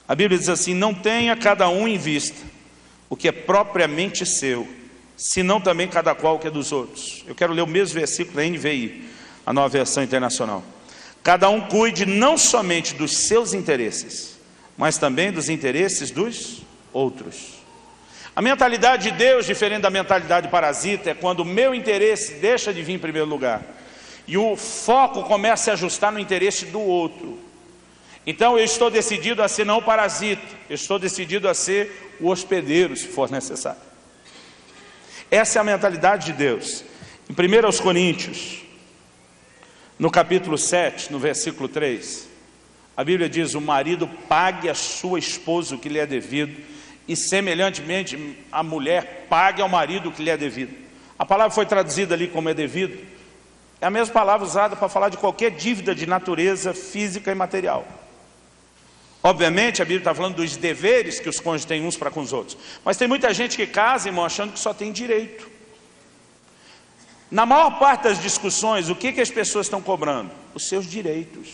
A Bíblia diz assim, não tenha cada um em vista o que é propriamente seu, senão também cada qual o que é dos outros. Eu quero ler o mesmo versículo da NVI, a Nova Versão Internacional. Cada um cuide não somente dos seus interesses, mas também dos interesses dos outros. A mentalidade de Deus, diferente da mentalidade parasita, é quando o meu interesse deixa de vir em primeiro lugar e o foco começa a se ajustar no interesse do outro. Então eu estou decidido a ser não o parasita, eu estou decidido a ser o hospedeiro, se for necessário. Essa é a mentalidade de Deus. Em 1 Coríntios, no capítulo 7, no versículo 3, a Bíblia diz, o marido pague a sua esposa o que lhe é devido, e semelhantemente a mulher pague ao marido o que lhe é devido. A palavra foi traduzida ali como é devido, é a mesma palavra usada para falar de qualquer dívida de natureza física e material. Obviamente a Bíblia está falando dos deveres que os cônjuges têm uns para com os outros, mas tem muita gente que casa, irmão, achando que só tem direito. Na maior parte das discussões, o que as pessoas estão cobrando? Os seus direitos.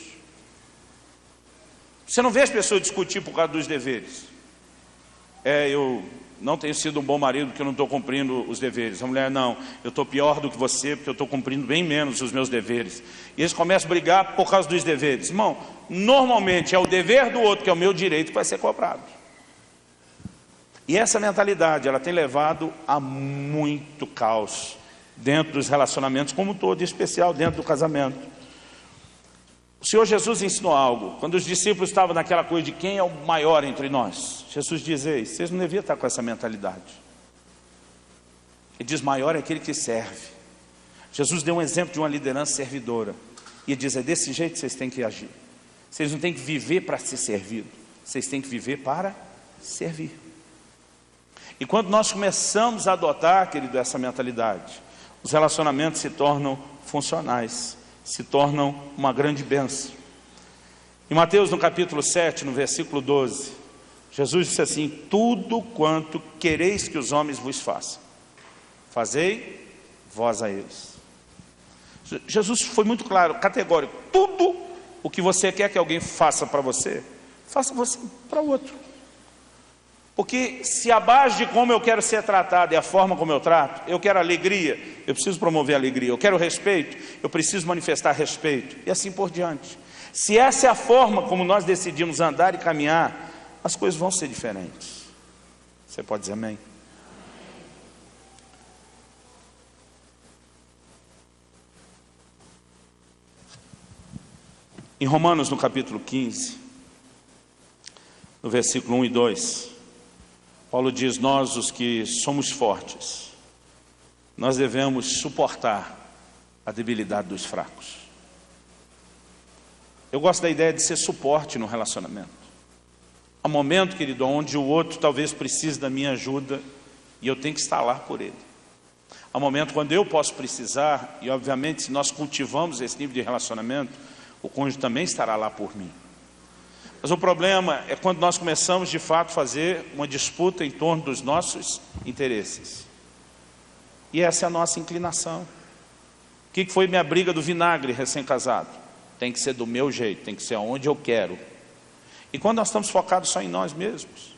Você não vê as pessoas discutir por causa dos deveres. Eu não tenho sido um bom marido porque eu não estou cumprindo os deveres. A mulher, não, eu estou pior do que você porque eu estou cumprindo bem menos os meus deveres. E eles começam a brigar por causa dos deveres. Irmão, normalmente é o dever do outro que é o meu direito que vai ser cobrado. E essa mentalidade, ela tem levado a muito caos dentro dos relacionamentos como um todo, em especial dentro do casamento. O Senhor Jesus ensinou algo, quando os discípulos estavam naquela coisa de quem é o maior entre nós. Jesus diz, ei, vocês não deviam estar com essa mentalidade. Ele diz, maior é aquele que serve. Jesus deu um exemplo de uma liderança servidora. E ele diz, é desse jeito que vocês têm que agir. Vocês não têm que viver para ser servido, vocês têm que viver para servir. E quando nós começamos a adotar, querido, essa mentalidade, os relacionamentos se tornam funcionais, se tornam uma grande bênção. Em Mateus, no capítulo 7, no versículo 12, Jesus disse assim, tudo quanto quereis que os homens vos façam, fazei vós a eles. Jesus foi muito claro, categórico, tudo o que você quer que alguém faça para você, faça você para o outro. Porque se a base de como eu quero ser tratado é a forma como eu trato, eu quero alegria, eu preciso promover alegria, eu quero respeito, eu preciso manifestar respeito, e assim por diante. Se essa é a forma como nós decidimos andar e caminhar, as coisas vão ser diferentes. Você pode dizer amém? Em Romanos, no capítulo 15, no versículo 1 e 2, Paulo diz: nós, os que somos fortes, nós devemos suportar a debilidade dos fracos. Eu gosto da ideia de ser suporte no relacionamento. Há momento, querido, onde o outro talvez precise da minha ajuda e eu tenho que estar lá por ele. Há momento quando eu posso precisar, e obviamente se nós cultivamos esse nível de relacionamento, o cônjuge também estará lá por mim. Mas o problema é quando nós começamos de fato a fazer uma disputa em torno dos nossos interesses. E essa é a nossa inclinação. O que foi minha briga do vinagre recém-casado? Tem que ser do meu jeito, tem que ser onde eu quero. E quando nós estamos focados só em nós mesmos?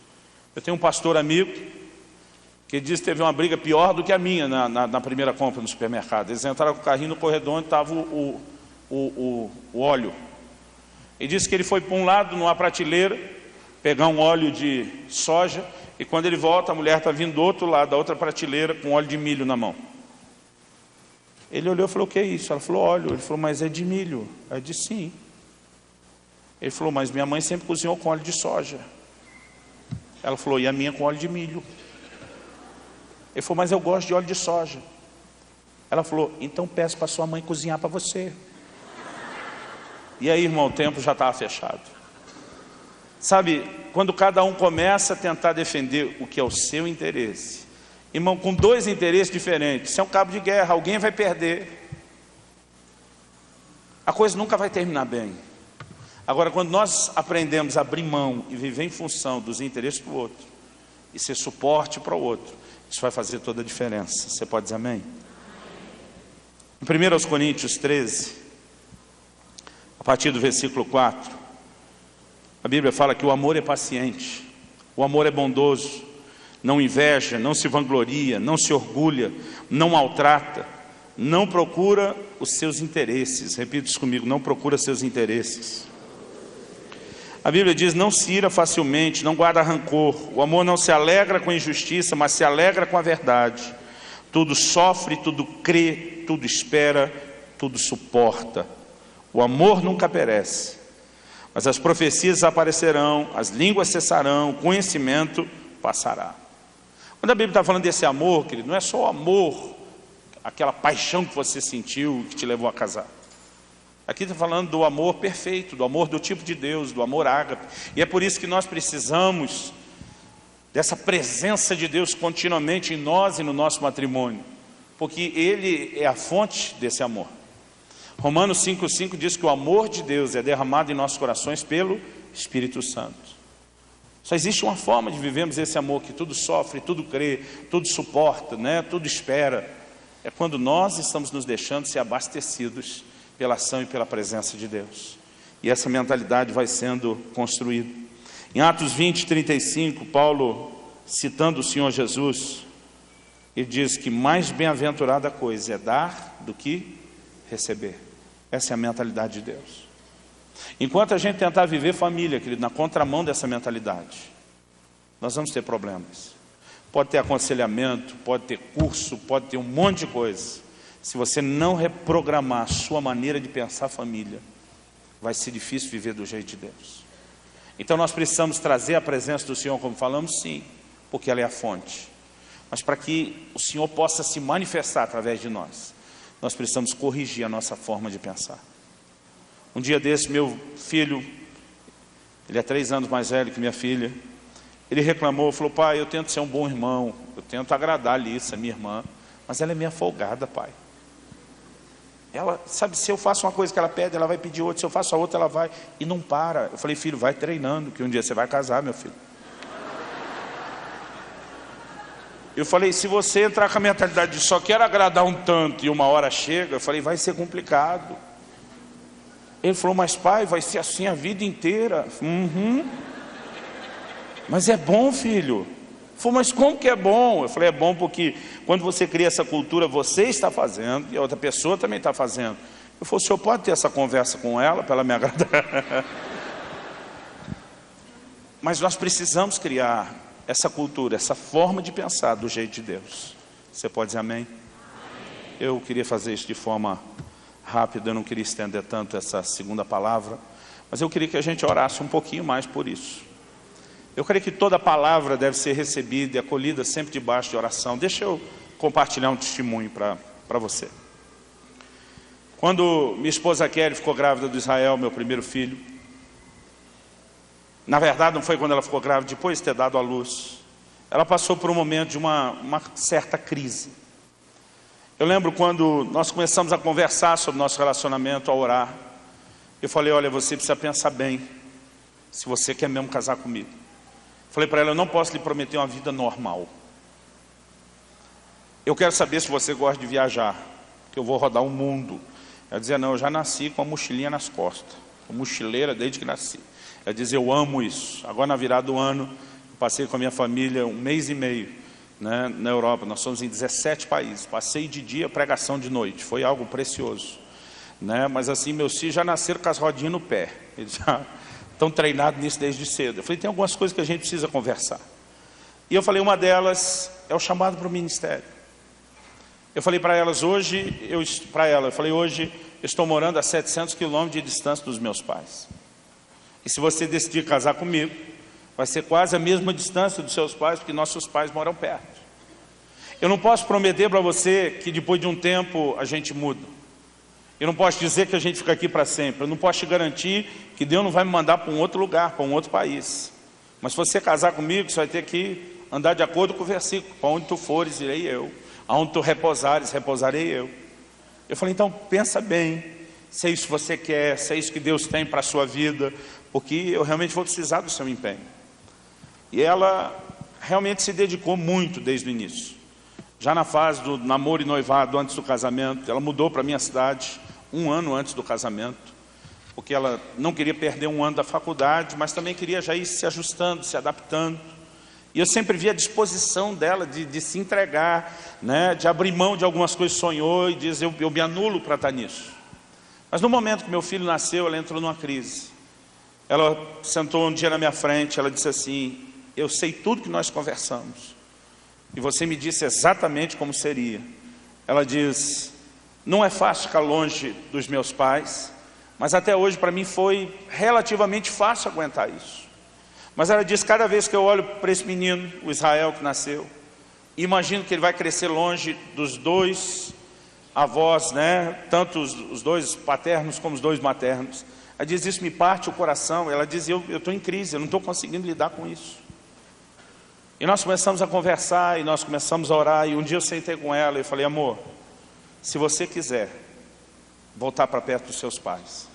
Eu tenho um pastor amigo que diz que teve uma briga pior do que a minha na primeira compra no supermercado. Eles entraram com o carrinho no corredor onde estava o óleo. E disse que ele foi para um lado, numa prateleira, pegar um óleo de soja, e quando ele volta, a mulher está vindo do outro lado, da outra prateleira, com óleo de milho na mão. Ele olhou e falou: o que é isso? Ela falou: óleo. Ele falou: mas é de milho. Ela disse: sim. Ele falou: mas minha mãe sempre cozinhou com óleo de soja. Ela falou: e a minha com óleo de milho. Ele falou: mas eu gosto de óleo de soja. Ela falou: então peço para sua mãe cozinhar para você. E aí, irmão, o tempo já estava fechado. Sabe, quando cada um começa a tentar defender o que é o seu interesse, irmão, com dois interesses diferentes, isso é um cabo de guerra, alguém vai perder. A coisa nunca vai terminar bem. Agora, quando nós aprendemos a abrir mão e viver em função dos interesses do outro, e ser suporte para o outro, isso vai fazer toda a diferença. Você pode dizer amém? Em 1 Coríntios 13, a partir do versículo 4, a Bíblia fala que o amor é paciente, o amor é bondoso, não inveja, não se vangloria, não se orgulha, não maltrata, não procura os seus interesses. Repita isso comigo: não procura seus interesses. A Bíblia diz: não se ira facilmente, não guarda rancor. O amor não se alegra com a injustiça, mas se alegra com a verdade. Tudo sofre, tudo crê, tudo espera, tudo suporta. O amor nunca perece, mas as profecias aparecerão, as línguas cessarão, o conhecimento passará. Quando a Bíblia está falando desse amor, querido, não é só o amor, aquela paixão que você sentiu, que te levou a casar. Aqui está falando do amor perfeito, do amor do tipo de Deus, do amor ágape. E é por isso que nós precisamos dessa presença de Deus continuamente em nós e no nosso matrimônio, porque Ele é a fonte desse amor. Romanos 5,5 diz que o amor de Deus é derramado em nossos corações pelo Espírito Santo. Só existe uma forma de vivermos esse amor que tudo sofre, tudo crê, tudo suporta, né? Tudo espera. É quando nós estamos nos deixando ser abastecidos pela ação e pela presença de Deus. E essa mentalidade vai sendo construída. Em Atos 20:35, Paulo, citando o Senhor Jesus, ele diz que mais bem-aventurada coisa é dar do que receber. Essa é a mentalidade de Deus. Enquanto a gente tentar viver família, querido, na contramão dessa mentalidade, nós vamos ter problemas. Pode ter aconselhamento, pode ter curso, pode ter um monte de coisa. Se você não reprogramar a sua maneira de pensar a família, vai ser difícil viver do jeito de Deus. Então nós precisamos trazer a presença do Senhor, como falamos, sim, porque ela é a fonte. Mas para que o Senhor possa se manifestar através de nós precisamos corrigir a nossa forma de pensar. Um dia desse, meu filho, ele é 3 anos mais velho que minha filha, ele reclamou, falou: pai, eu tento ser um bom irmão, eu tento agradar a Alissa, minha irmã, mas ela é meio folgada, pai. Ela, sabe, se eu faço uma coisa que ela pede, ela vai pedir outra, se eu faço a outra, ela vai, e não para. Eu falei: filho, vai treinando, que um dia você vai casar, meu filho. Eu falei: se você entrar com a mentalidade de só quero agradar um tanto e uma hora chega, eu falei, vai ser complicado. Ele falou: mas pai, vai ser assim a vida inteira. Mas é bom, filho. Ele falou: mas como que é bom? Eu falei: é bom porque quando você cria essa cultura, você está fazendo e a outra pessoa também está fazendo. Eu falei: o senhor pode ter essa conversa com ela para ela me agradar? Mas nós precisamos criar essa cultura, essa forma de pensar do jeito de Deus. Você pode dizer amém? Eu queria fazer isso de forma rápida, eu não queria estender tanto essa segunda palavra, mas eu queria que a gente orasse um pouquinho mais por isso. Eu creio que toda palavra deve ser recebida e acolhida sempre debaixo de oração. Deixa eu compartilhar um testemunho para você. Quando minha esposa Kelly ficou grávida do Israel, meu primeiro filho, na verdade não foi quando ela ficou grávida, depois de ter dado à luz, ela passou por um momento de uma certa crise. Eu lembro quando nós começamos a conversar sobre nosso relacionamento, a orar, eu falei, olha, você precisa pensar bem, se você quer mesmo casar comigo. Falei para ela, eu não posso lhe prometer uma vida normal. Eu quero saber se você gosta de viajar, que eu vou rodar o mundo. Ela dizia, não, eu já nasci com a mochilinha nas costas, com mochileira desde que nasci. Ela dizia, eu amo isso. Agora na virada do ano, eu passei com a minha família 1 mês e meio, né, na Europa. Nós somos em 17 países. Passei de dia, pregação de noite. Foi algo precioso, né? Mas assim, meus filhos já nasceram com as rodinhas no pé. Eles já estão treinados nisso desde cedo. Eu falei, tem algumas coisas que a gente precisa conversar. E eu falei, uma delas é o chamado para o ministério. Eu falei para elas hoje, eu falei, hoje eu estou morando a 700 quilômetros de distância dos meus pais. E se você decidir casar comigo, vai ser quase a mesma distância dos seus pais, porque nossos pais moram perto. Eu não posso prometer para você que depois de um tempo a gente muda. Eu não posso dizer que a gente fica aqui para sempre. Eu não posso te garantir que Deus não vai me mandar para um outro lugar, para um outro país. Mas se você casar comigo, você vai ter que andar de acordo com o versículo. Para onde tu fores, irei eu. Aonde tu repousares, repousarei eu. Eu falei, então pensa bem, se é isso que você quer, se é isso que Deus tem para a sua vida, porque eu realmente vou precisar do seu empenho. E ela realmente se dedicou muito desde o início. Já na fase do namoro e noivado, antes do casamento, ela mudou para a minha cidade 1 ano antes do casamento, porque ela não queria perder 1 ano da faculdade, mas também queria já ir se ajustando, se adaptando. E eu sempre vi a disposição dela de se entregar, né, de abrir mão de algumas coisas que sonhou e dizer, eu me anulo para estar nisso. Mas no momento que meu filho nasceu, ela entrou numa crise. Ela sentou um dia na minha frente, ela disse assim, eu sei tudo que nós conversamos. E você me disse exatamente como seria. Ela diz, não é fácil ficar longe dos meus pais, mas até hoje para mim foi relativamente fácil aguentar isso. Mas ela diz, cada vez que eu olho para esse menino, o Israel que nasceu, imagino que ele vai crescer longe dos 2 avós, né? Tanto os 2 paternos como os 2 maternos. Ela diz, isso me parte o coração. Ela diz, eu estou em crise, eu não estou conseguindo lidar com isso. E nós começamos a conversar, e nós começamos a orar, e um dia eu sentei com ela e falei, amor, se você quiser voltar para perto dos seus pais,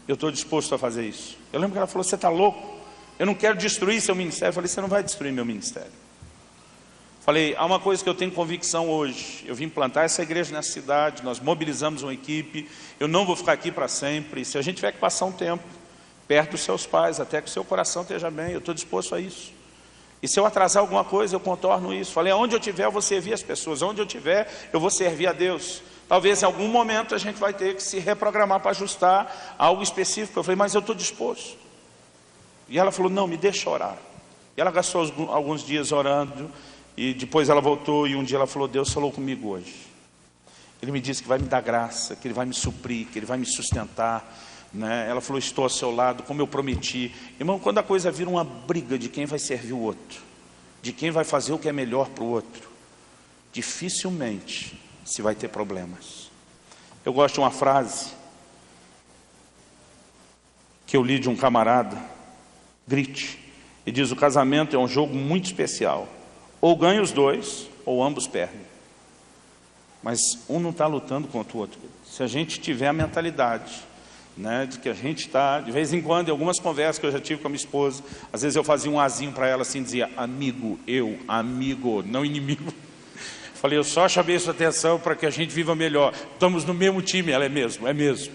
eu estou disposto a fazer isso. Eu lembro que ela falou, você está louco? Eu não quero destruir seu ministério. Eu falei, você não vai destruir meu ministério. Falei, há uma coisa que eu tenho convicção hoje. Eu vim plantar essa igreja nessa cidade, nós mobilizamos uma equipe, eu não vou ficar aqui para sempre. Se a gente tiver que passar um tempo perto dos seus pais, até que o seu coração esteja bem, eu estou disposto a isso. E se eu atrasar alguma coisa, eu contorno isso. Falei, aonde eu estiver, eu vou servir as pessoas. Onde eu estiver, eu vou servir a Deus. Talvez em algum momento a gente vai ter que se reprogramar para ajustar algo específico. Eu falei, mas eu estou disposto. E ela falou, não, me deixa orar. E ela gastou alguns dias orando, e depois ela voltou, e um dia ela falou, Deus falou comigo hoje. Ele me disse que vai me dar graça, que Ele vai me suprir, que Ele vai me sustentar, né? Ela falou, estou ao seu lado, como eu prometi. Irmão, quando a coisa vira uma briga de quem vai servir o outro, de quem vai fazer o que é melhor para o outro, dificilmente se vai ter problemas. Eu gosto de uma frase que eu li de um camarada, Grite, e diz, o casamento é um jogo muito especial, ou ganha os 2, ou ambos perdem, mas um não está lutando contra o outro. Se a gente tiver a mentalidade, né, de que a gente está, de vez em quando, em algumas conversas que eu já tive com a minha esposa, às vezes eu fazia um azinho para ela assim, dizia, amigo, amigo, não inimigo. Falei, eu só chamei sua atenção para que a gente viva melhor, estamos no mesmo time. Ela, é mesmo.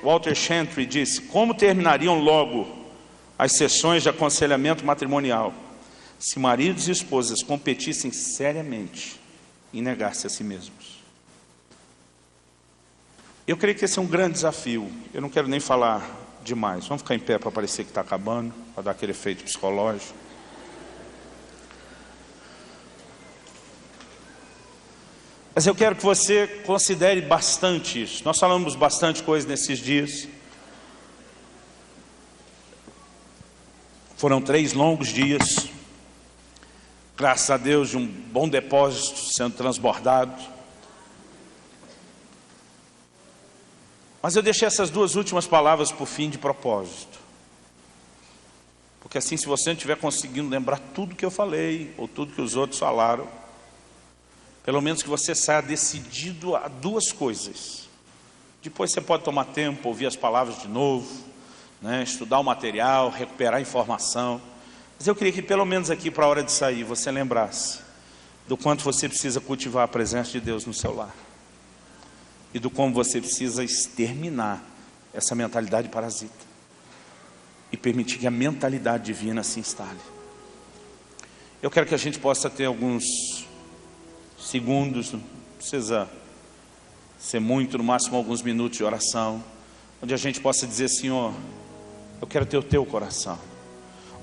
Walter Chantry disse, como terminariam logo as sessões de aconselhamento matrimonial se maridos e esposas competissem seriamente em negar-se a si mesmos? Eu creio que esse é um grande desafio. Eu não quero nem falar demais. Vamos ficar em pé para parecer que está acabando, para dar aquele efeito psicológico. Mas eu quero que você considere bastante isso. Nós falamos bastante coisa nesses dias. Foram 3 longos dias, graças a Deus, de um bom depósito sendo transbordado. Mas eu deixei essas 2 últimas palavras por fim de propósito. Porque assim, se você não estiver conseguindo lembrar tudo que eu falei, ou tudo que os outros falaram, pelo menos que você saia decidido a 2 coisas. Depois você pode tomar tempo, ouvir as palavras de novo, né, estudar o material, recuperar a informação. Mas eu queria que pelo menos aqui para a hora de sair, você lembrasse do quanto você precisa cultivar a presença de Deus no seu lar. E do como você precisa exterminar essa mentalidade parasita. E permitir que a mentalidade divina se instale. Eu quero que a gente possa ter alguns segundos, não precisa ser muito, no máximo alguns minutos de oração, onde a gente possa dizer: Senhor, eu quero ter o teu coração.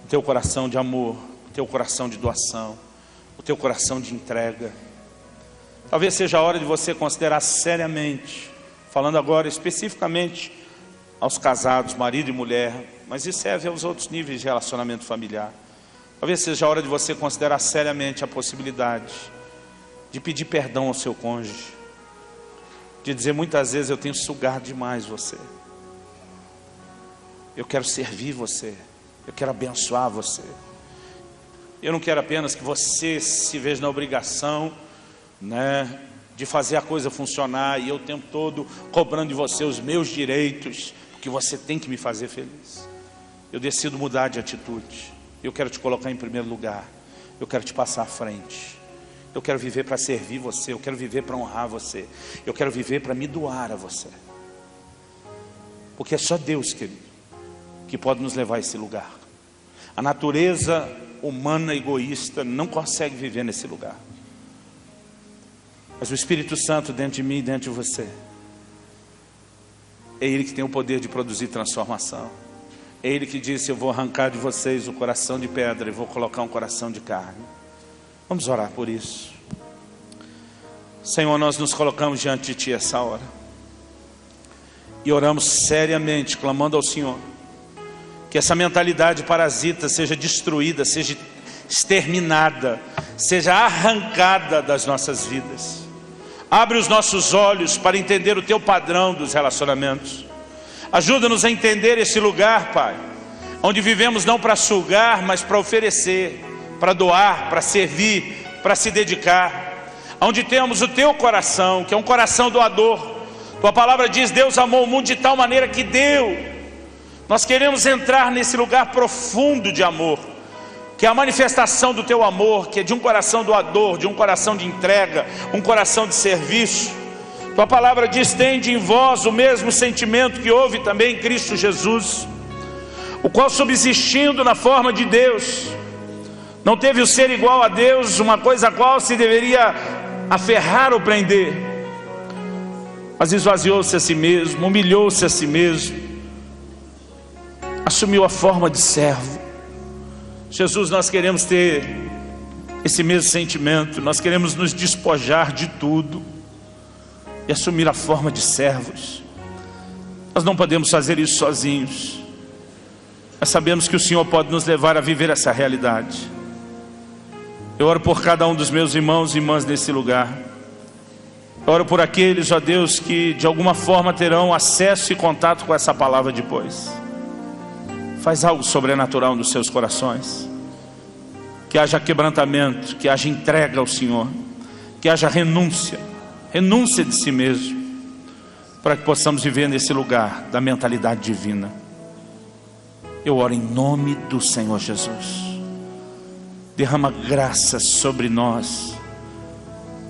O teu coração de amor, o teu coração de doação, o teu coração de entrega. Talvez seja a hora de você considerar seriamente, falando agora especificamente aos casados, marido e mulher, mas isso serve aos outros níveis de relacionamento familiar. Talvez seja a hora de você considerar seriamente a possibilidade de pedir perdão ao seu cônjuge, de dizer: muitas vezes eu tenho sugado demais você, eu quero servir você, eu quero abençoar você. Eu não quero apenas que você se veja na obrigação, né, de fazer a coisa funcionar e eu o tempo todo cobrando de você os meus direitos, porque você tem que me fazer feliz. Eu decido mudar de atitude. Eu quero te colocar em primeiro lugar. Eu quero te passar à frente. Eu quero viver para servir você. Eu quero viver para honrar você. Eu quero viver para me doar a você. Porque é só Deus, querido, que pode nos levar a esse lugar. A natureza humana egoísta não consegue viver nesse lugar. Mas o Espírito Santo dentro de mim e dentro de você, é Ele que tem o poder de produzir transformação. É Ele que disse: eu vou arrancar de vocês o coração de pedra e vou colocar um coração de carne. Vamos orar por isso. Senhor, nós nos colocamos diante de Ti essa hora e oramos seriamente, clamando ao Senhor que essa mentalidade parasita seja destruída, seja exterminada, seja arrancada das nossas vidas. Abre os nossos olhos para entender o Teu padrão dos relacionamentos. Ajuda-nos a entender esse lugar, Pai, onde vivemos não para sugar, mas para oferecer, para doar, para servir, para se dedicar. Onde temos o Teu coração, que é um coração doador. Tua palavra diz: Deus amou o mundo de tal maneira que deu. Nós queremos entrar nesse lugar profundo de amor, que é a manifestação do Teu amor, que é de um coração doador, de um coração de entrega, um coração de serviço. Tua palavra diz: tende em vós o mesmo sentimento que houve também em Cristo Jesus, o qual, subsistindo na forma de Deus, não teve o ser igual a Deus, uma coisa a qual se deveria aferrar ou prender, mas esvaziou-se a si mesmo, humilhou-se a si mesmo, assumiu a forma de servo. Jesus, nós queremos ter esse mesmo sentimento. Nós queremos nos despojar de tudo e assumir a forma de servos. Nós não podemos fazer isso sozinhos, mas sabemos que o Senhor pode nos levar a viver essa realidade. Eu oro por cada um dos meus irmãos e irmãs nesse lugar. Eu oro por aqueles, ó Deus, que de alguma forma terão acesso e contato com essa palavra depois. Faz algo sobrenatural nos seus corações. Que haja quebrantamento, que haja entrega ao Senhor, que haja renúncia de si mesmo, para que possamos viver nesse lugar da mentalidade divina. Eu oro em nome do Senhor Jesus. Derrama graça sobre nós.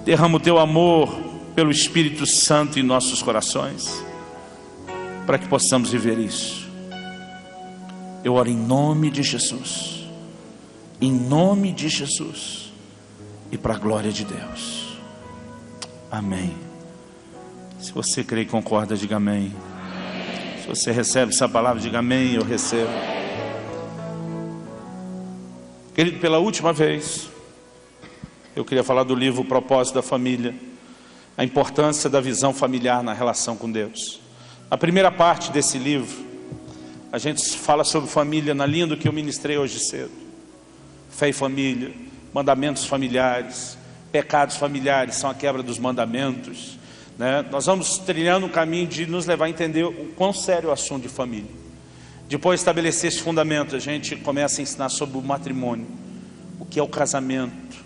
Derrama o Teu amor pelo Espírito Santo em nossos corações, para que possamos viver isso. Eu oro em nome de Jesus, em nome de Jesus, e para a glória de Deus. Amém. Se você crê e concorda, diga amém. Se você recebe essa palavra, diga amém. Eu recebo. Querido, pela última vez, eu queria falar do livro O Propósito da Família, a importância da visão familiar na relação com Deus. A primeira parte desse livro a gente fala sobre família na linha do que eu ministrei hoje cedo. Fé e família, mandamentos familiares, pecados familiares são a quebra dos mandamentos, né? Nós vamos trilhando um caminho de nos levar a entender o quão sério é o assunto de família. Depois de estabelecer esse fundamento, a gente começa a ensinar sobre o matrimônio, o que é o casamento,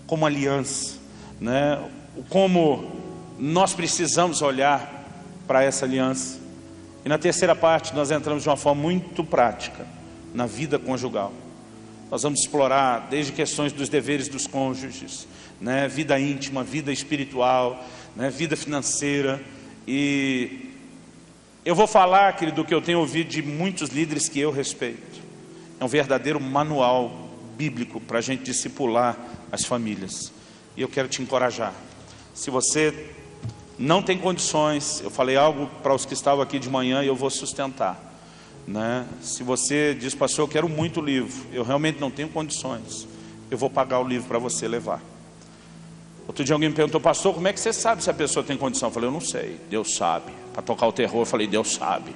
como aliança, né? Como nós precisamos olhar para essa aliança. E na terceira parte nós entramos de uma forma muito prática na vida conjugal. Nós vamos explorar desde questões dos deveres dos cônjuges, né? Vida íntima, vida espiritual, né? Vida financeira. E eu vou falar, querido, do que eu tenho ouvido de muitos líderes que eu respeito. É um verdadeiro manual bíblico para a gente discipular as famílias. E eu quero te encorajar. Se você não tem condições, eu falei algo para os que estavam aqui de manhã e eu vou sustentar, né? Se você diz, pastor, eu quero muito livro, eu realmente não tenho condições, eu vou pagar o livro para você levar. Outro dia alguém me perguntou, pastor, como é que você sabe se a pessoa tem condição? Eu falei, eu não sei, Deus sabe. Para tocar o terror, eu falei, Deus sabe,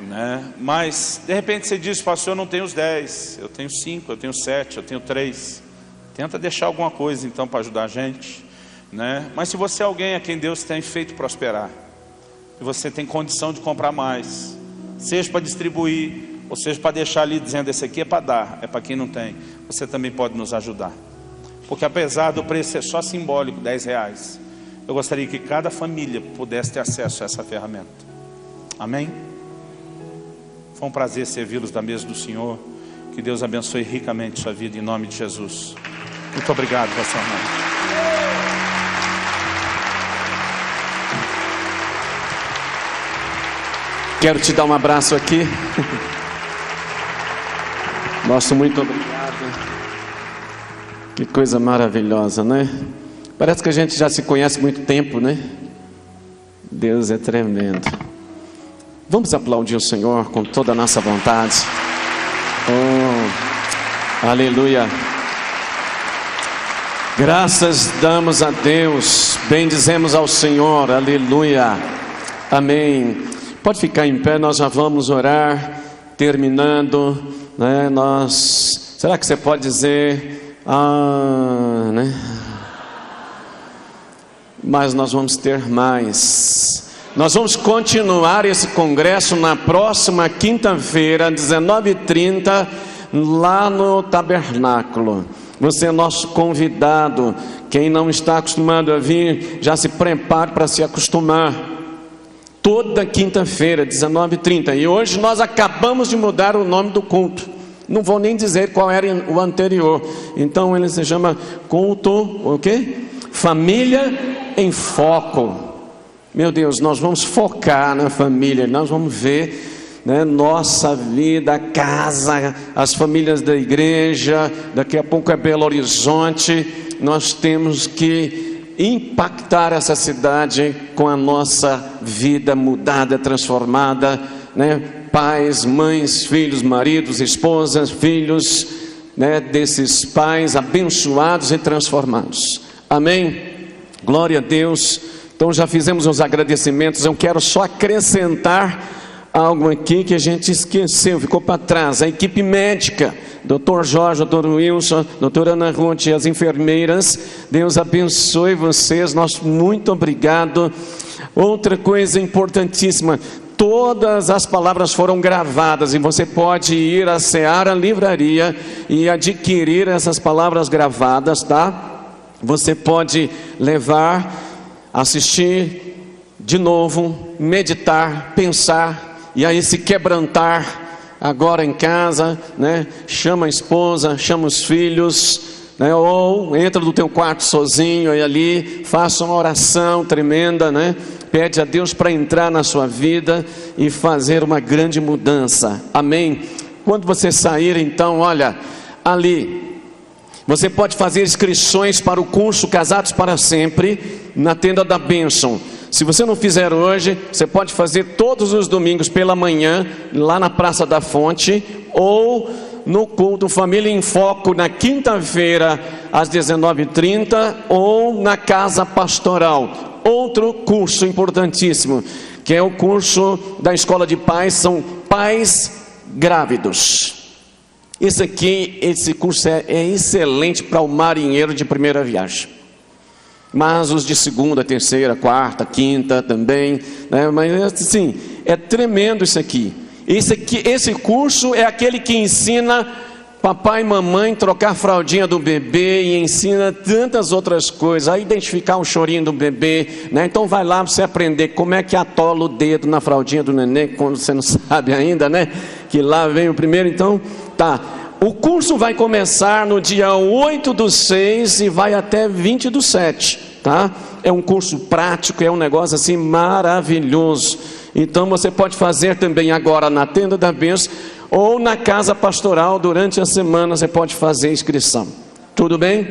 né? Mas de repente você diz, pastor, eu não tenho os 10, eu tenho 5, eu tenho 7, eu tenho 3. Tenta deixar alguma coisa então para ajudar a gente, né? Mas se você é alguém a quem Deus tem feito prosperar, e você tem condição de comprar mais, seja para distribuir, ou seja para deixar ali dizendo, esse aqui é para dar, é para quem não tem, você também pode nos ajudar. Porque apesar do preço ser só simbólico, R$10, eu gostaria que cada família pudesse ter acesso a essa ferramenta. Amém? Foi um prazer servi-los da mesa do Senhor. Que Deus abençoe ricamente sua vida em nome de Jesus. Muito obrigado, pastor Armando. Quero te dar um abraço aqui. Nosso muito obrigado. Que coisa maravilhosa, né? Parece que a gente já se conhece há muito tempo, né? Deus é tremendo. Vamos aplaudir o Senhor com toda a nossa vontade. Oh, aleluia. Graças damos a Deus, bendizemos ao Senhor, aleluia, amém. Pode ficar em pé, nós já vamos orar, terminando, né? Será que você pode dizer, né? Mas nós vamos ter mais. Nós vamos continuar esse congresso na próxima quinta-feira, 19h30, lá no tabernáculo. Você é nosso convidado. Quem não está acostumado a vir, já se prepare para se acostumar. Toda quinta-feira, 19h30. E hoje nós acabamos de mudar o nome do culto. Não vou nem dizer qual era o anterior. Então ele se chama culto, o quê? Família em Foco. Meu Deus, nós vamos focar na família. Nós vamos ver, né, nossa vida, a casa, as famílias da igreja. Daqui a pouco é Belo Horizonte. Nós temos que impactar essa cidade com a nossa vida mudada, transformada, né? Pais, mães, filhos, maridos, esposas, filhos, né, desses pais abençoados e transformados. Amém? Glória a Deus. Então já fizemos os agradecimentos. Eu quero só acrescentar algo aqui que a gente esqueceu, ficou para trás. A equipe médica, Dr. Jorge, Dr. Wilson, Dra. Ana Ruth e as enfermeiras, Deus abençoe vocês, nosso muito obrigado. Outra coisa importantíssima, todas as palavras foram gravadas e você pode ir à Seara Livraria e adquirir essas palavras gravadas, tá? Você pode levar, assistir de novo, meditar, pensar e aí se quebrantar agora em casa, né? Chama a esposa, chama os filhos, né? Ou entra no teu quarto sozinho e ali faça uma oração tremenda, né? Pede a Deus para entrar na sua vida e fazer uma grande mudança. Amém? Quando você sair, então, olha, ali você pode fazer inscrições para o curso Casados para Sempre na Tenda da Bênção. Se você não fizer hoje, você pode fazer todos os domingos pela manhã, lá na Praça da Fonte, ou no culto Família em Foco, na quinta-feira, às 19h30, ou na Casa Pastoral. Outro curso importantíssimo. que é o curso da Escola de Pais, são pais grávidos. Esse curso é excelente para o marinheiro de primeira viagem. Mas os de segunda, terceira, quarta, quinta também, né? Mas assim, é tremendo isso aqui. Esse curso é aquele que ensina papai e mamãe trocar a fraldinha do bebê e ensina tantas outras coisas, a identificar o chorinho do bebê, né? Então vai lá para você aprender como é que atola o dedo na fraldinha do neném, quando você não sabe ainda, né? Que lá vem o primeiro. Então, tá. O curso vai começar no dia 8/6 e vai até 20/7, tá? É um curso prático, é um negócio assim maravilhoso. Então você pode fazer também agora na Tenda da Bênção ou na casa pastoral, durante a semana você pode fazer inscrição. Tudo bem?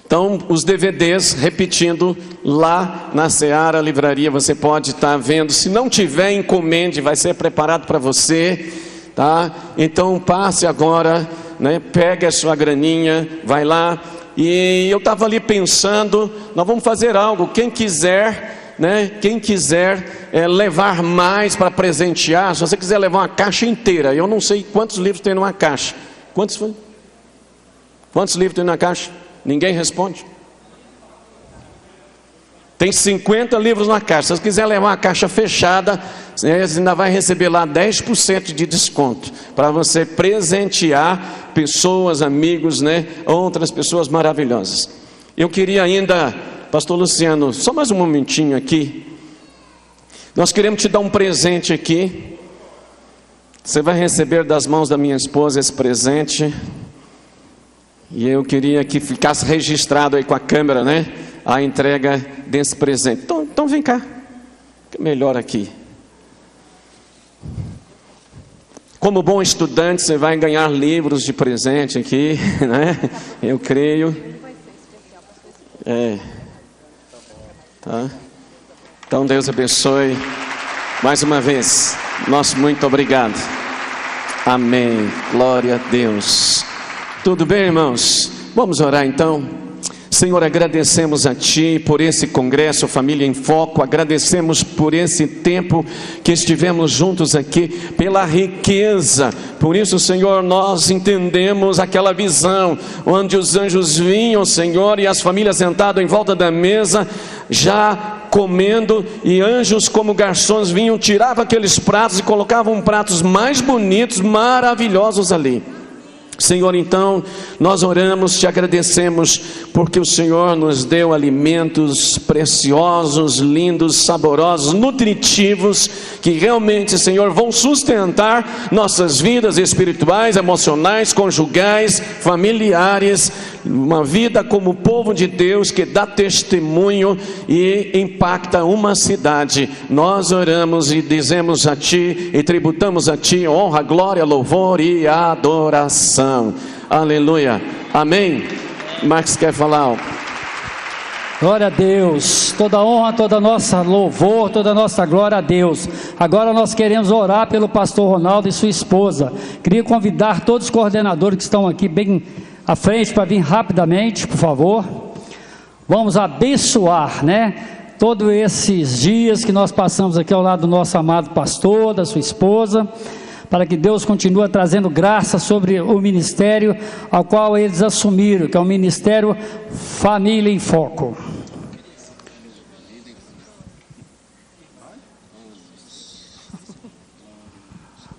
Então os DVDs, repetindo, lá na Seara Livraria você pode estar vendo. Se não tiver, encomende, vai ser preparado para você, tá? Então passe agora, né? Pegue a sua graninha, vai lá. E eu estava ali pensando, nós vamos fazer algo, quem quiser, né? Quem quiser levar mais para presentear, se você quiser levar uma caixa inteira, eu não sei quantos livros tem numa caixa. Quantos livros tem na caixa? Ninguém responde. Tem 50 livros na caixa. Se você quiser levar uma caixa fechada, você ainda vai receber lá 10% de desconto, para você presentear pessoas, amigos, né? Outras pessoas maravilhosas. Eu queria ainda, pastor Luciano, só mais um momentinho aqui. Nós queremos te dar um presente aqui. Você vai receber das mãos da minha esposa esse presente. E eu queria que ficasse registrado aí com a câmera, né? A entrega desse presente. Então vem cá, que é melhor aqui. Como bom estudante, você vai ganhar livros de presente aqui, né? Eu creio. Tá? Então Deus abençoe. Mais uma vez, nosso muito obrigado. Amém. Glória a Deus. Tudo bem, irmãos? Vamos orar então. Senhor, agradecemos a Ti por esse congresso Família em Foco, agradecemos por esse tempo que estivemos juntos aqui, pela riqueza. Por isso, Senhor, nós entendemos aquela visão, onde os anjos vinham, Senhor, e as famílias sentadas em volta da mesa, já comendo, e anjos como garçons vinham, tiravam aqueles pratos e colocavam pratos mais bonitos, maravilhosos ali. Senhor, então, nós oramos, te agradecemos, porque o Senhor nos deu alimentos preciosos, lindos, saborosos, nutritivos, que realmente, Senhor, vão sustentar nossas vidas espirituais, emocionais, conjugais, familiares, uma vida como povo de Deus, que dá testemunho e impacta uma cidade. Nós oramos e dizemos a Ti, e tributamos a Ti honra, glória, louvor e adoração. Aleluia, amém. Marcos quer falar algo? Glória a Deus, toda honra, toda nossa louvor, toda nossa glória a Deus. Agora nós queremos orar pelo pastor Ronaldo e sua esposa. Queria convidar todos os coordenadores que estão aqui bem à frente para vir rapidamente, por favor. Vamos abençoar, né? Todos esses dias que nós passamos aqui ao lado do nosso amado pastor, da sua esposa, para que Deus continue trazendo graça sobre o ministério ao qual eles assumiram, que é o Ministério Família em Foco.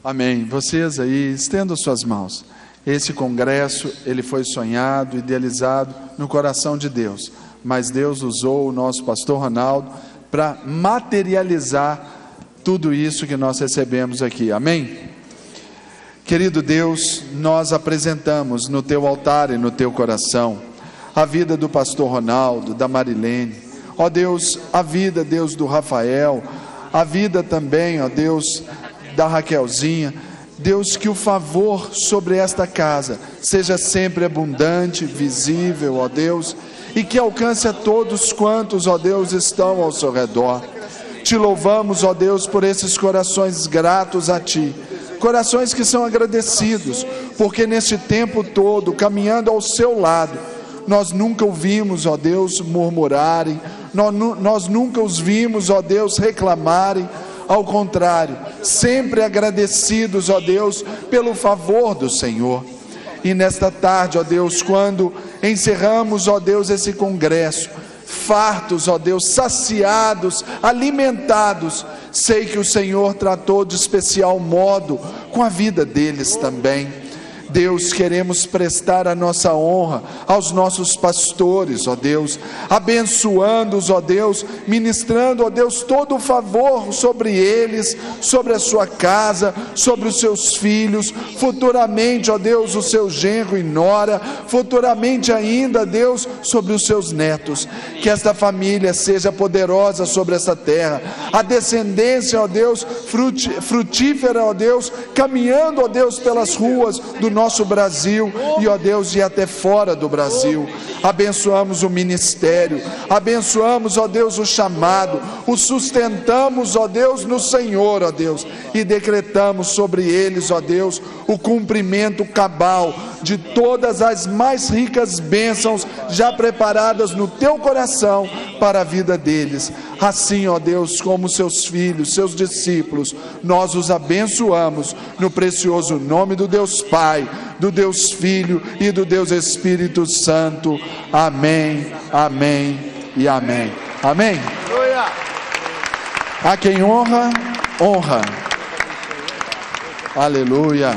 Amém. Vocês aí, estendam suas mãos. Esse congresso, ele foi sonhado, idealizado no coração de Deus, mas Deus usou o nosso pastor Ronaldo para materializar tudo isso que nós recebemos aqui. Amém? Querido Deus, nós apresentamos no Teu altar e no Teu coração a vida do pastor Ronaldo, da Marilene, ó Deus, a vida, Deus, do Rafael, a vida também, ó Deus, da Raquelzinha. Deus, que o favor sobre esta casa seja sempre abundante, visível, ó Deus, e que alcance a todos quantos, ó Deus, estão ao seu redor. Te louvamos, ó Deus, por esses corações gratos a Ti, corações que são agradecidos, porque nesse tempo todo, caminhando ao seu lado, nós nunca ouvimos, ó Deus, murmurarem, nós nunca os vimos, ó Deus, reclamarem. Ao contrário, sempre agradecidos, ó Deus, pelo favor do Senhor. E nesta tarde, ó Deus, quando encerramos, ó Deus, esse congresso, fartos, ó Deus, saciados, alimentados, sei que o Senhor tratou de especial modo com a vida deles também. Deus, queremos prestar a nossa honra aos nossos pastores, ó Deus, abençoando-os, ó Deus, ministrando, ó Deus, todo o favor sobre eles, sobre a sua casa, sobre os seus filhos, futuramente, ó Deus, o seu genro e nora, futuramente ainda, Deus, sobre os seus netos. Que esta família seja poderosa sobre essa terra, a descendência, ó Deus, frutífera, ó Deus, caminhando, ó Deus, pelas ruas do nosso Brasil e, ó Deus, e até fora do Brasil. Abençoamos o ministério, abençoamos, ó Deus, o chamado, o sustentamos, ó Deus, no Senhor, ó Deus, e decretamos sobre eles, ó Deus, o cumprimento cabal de todas as mais ricas bênçãos já preparadas no teu coração para a vida deles. Assim, ó Deus, como seus filhos, seus discípulos, nós os abençoamos no precioso nome do Deus Pai, do Deus Filho e do Deus Espírito Santo. Amém, amém e amém. Amém. A quem honra, honra. Aleluia.